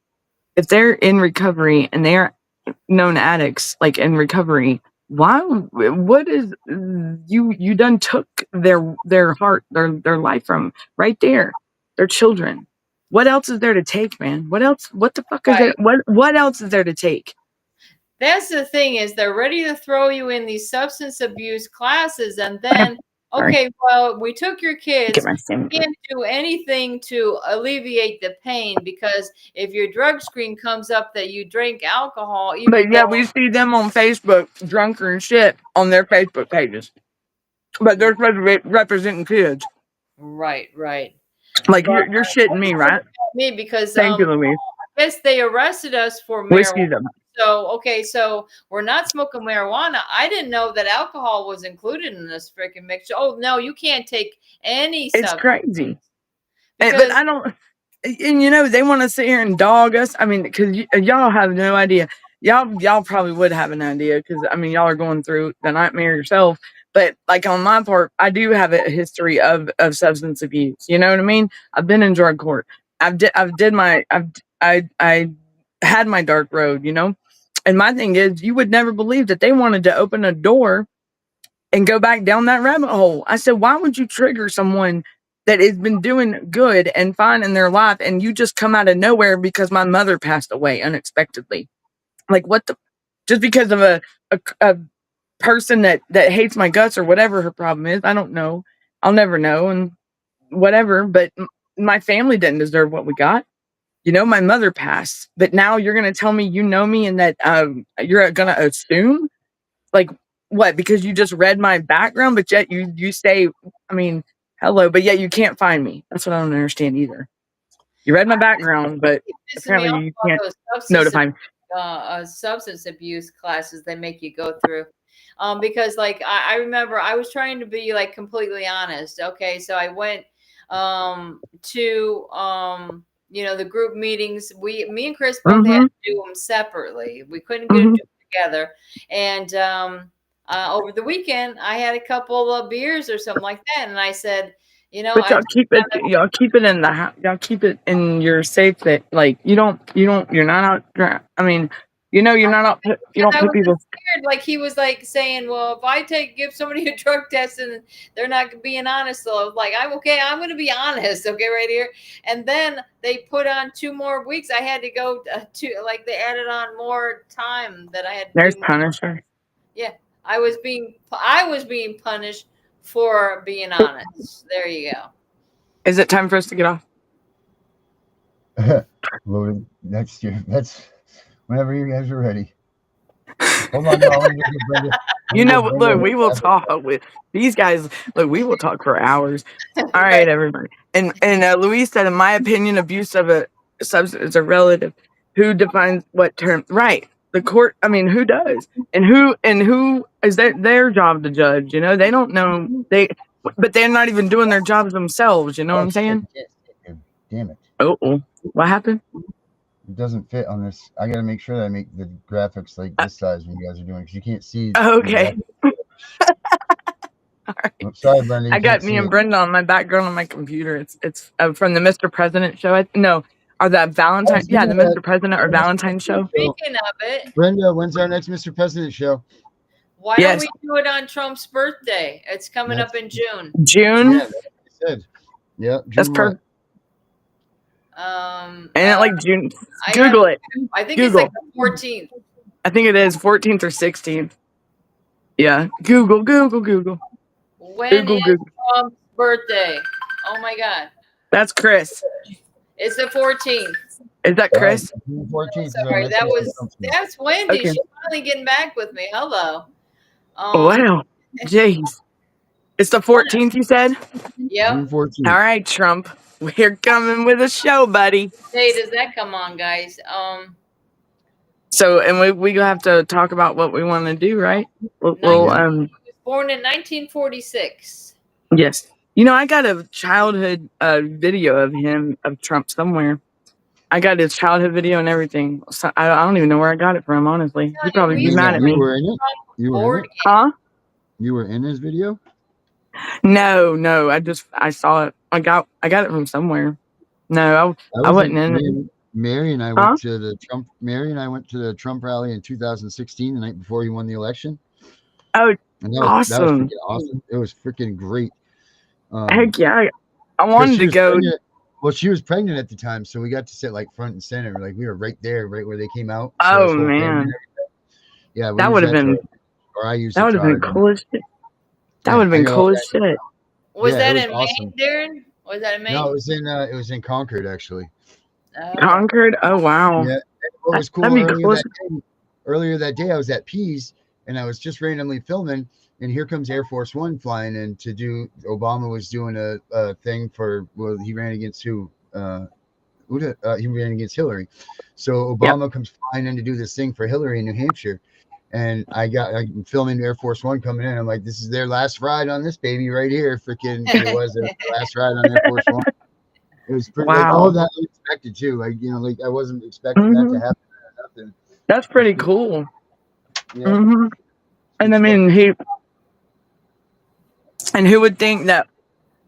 if they're in recovery and they're known addicts, like in recovery, what is you done took their heart, their life from right there, their children. What else is there to take, man? What the fuck is there? What else is there to take? That's the thing, is they're ready to throw you in these substance abuse classes, and then, okay, well, we took your kids. We can't do anything to alleviate the pain, because if your drug screen comes up that you drink alcohol, but yeah, we see them on Facebook drunker and shit on their Facebook pages. But they're supposed to be representing kids. Right. Like, you're shitting me, right? Me, because thank you, Louise. I guess they arrested us for marijuana. So we're not smoking marijuana. I didn't know that alcohol was included in this freaking mixture. Oh no, you can't take any substance. It's crazy. But I don't, and you know, they want to sit here and dog us. I mean, because y'all have no idea. Y'all probably would have an idea, because I mean, y'all are going through the nightmare yourself. But like, on my part, I do have a history of substance abuse. You know what I mean? I've been in drug court. I had my dark road, you know? And my thing is, you would never believe that they wanted to open a door and go back down that rabbit hole. I said, why would you trigger someone that has been doing good and fine in their life, and you just come out of nowhere because my mother passed away unexpectedly? Like, what the, just because of a person that hates my guts or whatever her problem is? I don't know. I'll never know, and whatever. But my family didn't deserve what we got. You know, my mother passed, but now you're going to tell me you know me and that you're going to assume, like, what? Because you just read my background, but yet you say, I mean, hello, but yet you can't find me. That's what I don't understand either. You read my background, but apparently you can't notify me. Substance abuse classes they make you go through. Because like I remember I was trying to be like completely honest. Okay, so I went to you know, the group meetings. Me and Chris both had to do them separately. We couldn't get them together. And over the weekend, I had a couple of beers or something like that, and I said, you know, but y'all keep it in the house. Y'all keep it in your safe. That, like, you're not out. I mean, you know, you're not out. You don't put people. Scared. Like, he was like saying, well, if I give somebody a drug test and they're not being honest, so I was like, I'm going to be honest, okay, right here. And then they put on 2 more weeks. I had to go to, like, they added on more time that I had. There's Punisher. Yeah, I was being punished for being honest. There you go. Is it time for us to get off? Well, next year. That's whenever you guys are ready. Hold on, no, you know, look, we will talk with these guys. Look, we will talk for hours. All right, everybody. And Louise said, in my opinion, abuse of a substance is a relative. who defines what term? Right. The court. I mean, who does? And who is their job to judge? You know, they don't know. But they're not even doing their jobs themselves. You know what Oh I'm shit! saying? Damn it! Oh, what happened? It doesn't fit on this. I gotta make sure that I make the graphics like this size when you guys are doing, because you can't see the Okay. graphics. All right. I'm sorry, Brenda. You I got can't me see and it. Brenda on my background on my computer. It's from the Mr. President show. No, or that Oh, Valentine. Yeah, the speaking of that, Mr. President or Valentine show. Speaking of it, Brenda, when's our next Mr. President show? why don't Yes, we do it on Trump's birthday? It's coming up That's in June. June. yeah, that's what I said. Yeah, That's June what? perfect. And like June. I Google it. I think Google. it's like the 14th. I think it is 14th or 16th. Yeah. Google. When Google. is Trump's birthday? Oh my God. That's Chris. It's the 14th. Is that Chris? June 14th. is our Sorry, next Mr. Trump show. that's Wendy. Okay. She's finally getting back with me. Hello. Wow. Jeez. It's the 14th, you said? Yep. June 14th. All right, Trump. We're coming with a show, buddy. Day does that come on, guys? So, and we have to talk about what we want to do, right? Well, He was born in 1946. yes. You know, I got a childhood video of him, of Trump somewhere. I got his childhood video and everything. So I don't even know where I got it from, honestly. He'd probably be mad at me. You were in it? You were in it? Huh? You were in his video? No. I saw it. I got it from somewhere. No, I wasn't in it. Mary and I went to the Trump. Mary and I went to the Trump rally in 2016, the night before he won the election. Oh, and awesome! That was freaking awesome. It was freaking great. Heck yeah! I wanted to go. Well, she was pregnant at the time, so we got to sit like front and center. Like we were right there, right where they came out. Oh man! Yeah, that would have been. Or I used. That would have been cool as shit. That would have been cool as shit. Was that in Maine, Darren? Was that in Maine? No, it was in Concord actually. Concord? Oh wow! Yeah, what was cool earlier that day, I was at Pease and I was just randomly filming, and here comes Air Force One flying in to do. Obama was doing a thing for. Well, he ran against who? He ran against Hillary. So Obama comes flying in to do this thing for Hillary in New Hampshire. And I'm filming Air Force One coming in. I'm like, this is their last ride on this baby right here. Freaking, it was their last ride on Air Force One. It was pretty, like, all that unexpected too. Like, you know, like I wasn't expecting that to happen. Or nothing. That's pretty cool. Yeah. And I mean, who would think that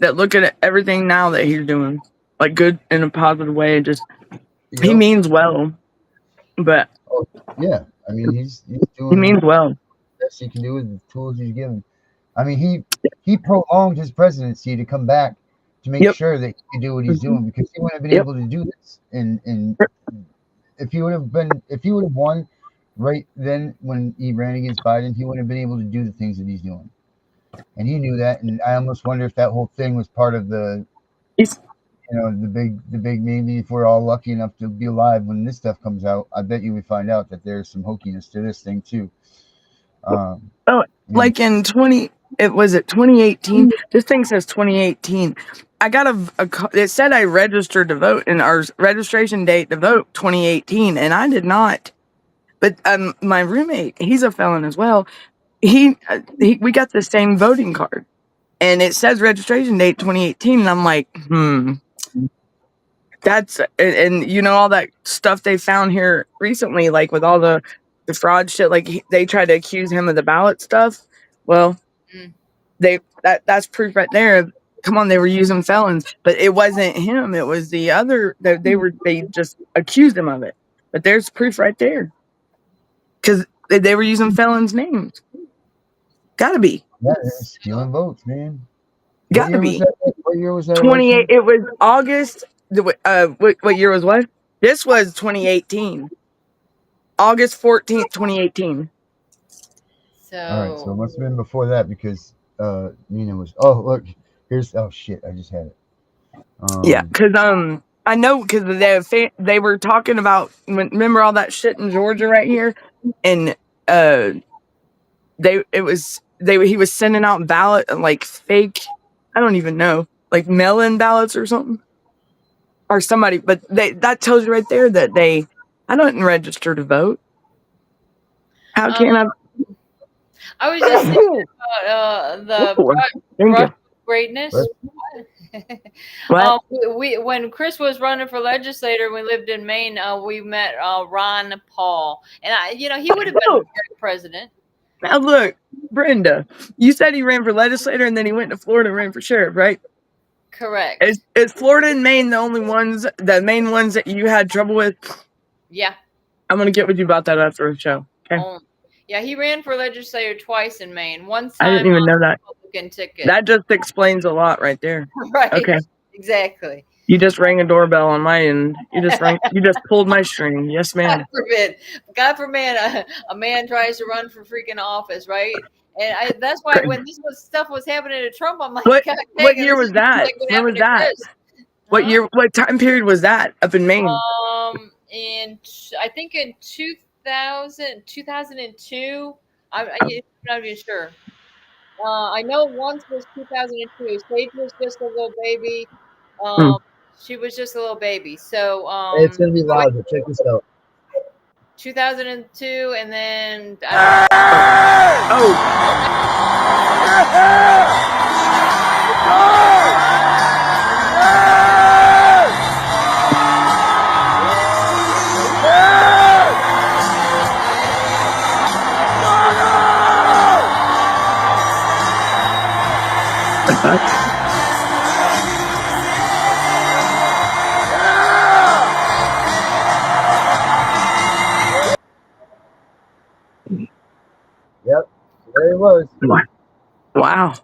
look at everything now that he's doing, like good in a positive way, just he means well. But yeah, I mean, he's doing. He means well. The best he can do with the tools he's given. I mean, he prolonged his presidency to come back to make sure that he could do what he's doing, because he wouldn't have been able to do this. And if he would have won right then when he ran against Biden, he wouldn't have been able to do the things that he's doing. And he knew that. And I almost wonder if that whole thing was part of the, the big, maybe if we're all lucky enough to be alive when this stuff comes out, I bet you we find out that there's some hokiness to this thing too. Like in 2018. This thing says 2018. I got it said I registered to vote, and our registration date to vote 2018, and I did not. But my roommate, he's a felon as well. We got the same voting card, and it says registration date 2018, and I'm like, that's and you know all that stuff they found here recently, like with all the fraud shit. Like they tried to accuse him of the ballot stuff. Well, that's proof right there. Come on, they were using felons, but it wasn't him. It was the other. They just accused him of it. But there's proof right there, because they were using felons' names. Gotta be. Yeah, they're stealing votes, man. Gotta be. What year was that? 28. It was August. What year was what? This was 2018. August 14th, 2018. So. All right, so it must have been before that, because Nina was. Oh, look, here's. Oh shit, I just had it. Yeah, because I know, because they were talking about, remember all that shit in Georgia right here, and he was sending out ballot, like fake, I don't even know, like mail-in ballots or something, or somebody, but that tells you right there that they I didn't register to vote. How can I was just thinking about the Thank you. greatness. What? We when Chris was running for legislator, we lived in Maine. We met Ron Paul, and he would have been a great president. Now look, Brenda, you said he ran for legislator and then he went to Florida and ran for sheriff, right? Correct. Is Florida and Maine the main ones that you had trouble with? Yeah. I'm gonna get with you about that after the show. Okay. Yeah, he ran for legislator twice in Maine. One time I didn't even know that. Republican ticket. That just explains a lot right there. Right. Okay. Exactly. You just rang a doorbell on my end. You just pulled my string. Yes, ma'am. God forbid a man tries to run for freaking office, right? And that's why when stuff was happening to Trump, I'm like, what year was that? When was that? What year? What time period was that up in Maine? I think in 2002. I'm not even sure. I know once was 2002. Sage was just a little baby. She was just a little baby. So it's gonna be loud, but check this out. 2002, and then Yep, there it was. Wow.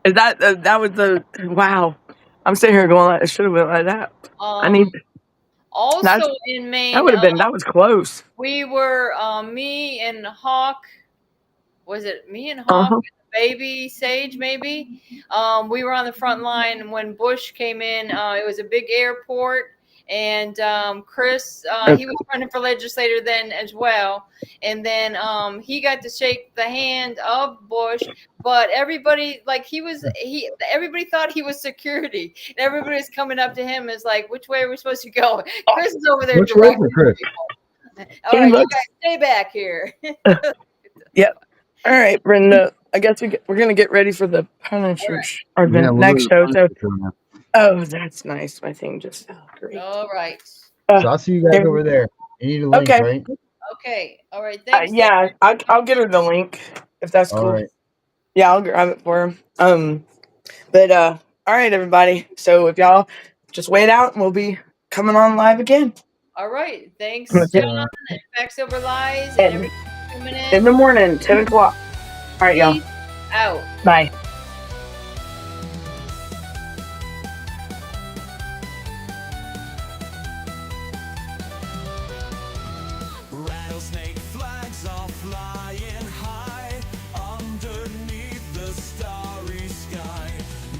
Is that was the wow? I'm sitting here going, it should have been like that. Also in Maine, that would have been. That was close. We were me and Hawk. Was it me and Hawk? Baby Sage, maybe. We were on the front line when Bush came in. It was a big airport, and Chris, he was running for legislator then as well. And then he got to shake the hand of Bush, but everybody everybody thought he was security. And everybody was coming up to him as like, which way are we supposed to go? Chris is over there directing people. All right, you guys stay back here. Yep. All right, Brenda. I guess we're gonna get ready for the Punishers or the next show. So, that's nice. My thing just sounds great. All right. So I'll see you guys over there. You need a link, right? Okay. All right. Thanks. Yeah, I'll get her the link if that's cool. All right. Yeah, I'll grab it for him. But all right, everybody. So if y'all just wait out, and we'll be coming on live again. All right. Thanks, John. Facts Over Lies. And every 2 minutes. In the morning, 10 o'clock. All right, y'all. Out. Bye. Rattlesnake flags are flying high underneath the starry sky.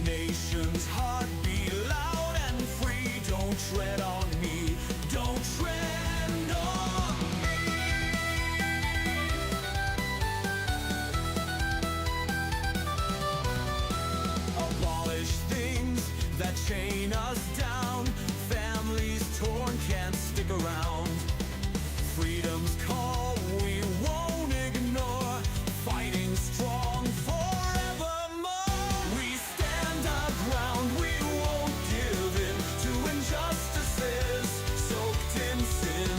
Nation's heart beat loud and free. Don't tread on me. Don't tread on me. Abolish things that chain us down. Families torn can't stick around. Freedom's call we won't ignore. Fighting strong forevermore. We stand our ground, we won't give in to injustices soaked in sin.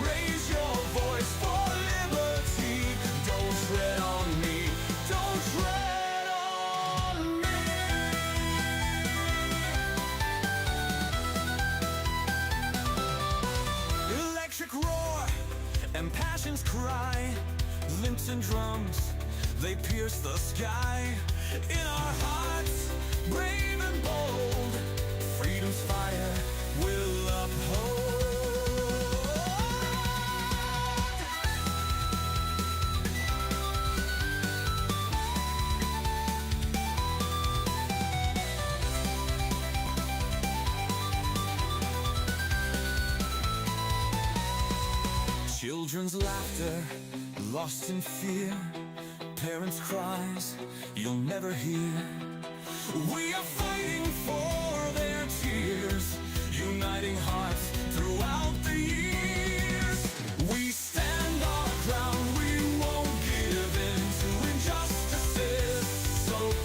Raise your voice for liberty. Don't tread on me. Don't tread on me. Electric roar and passion's cry. Links and drums, they pierce the sky. In our hearts, brave and bold, freedom's fire will uphold. Children's laughter, lost in fear. Parents' cries, you'll never hear. We are fighting for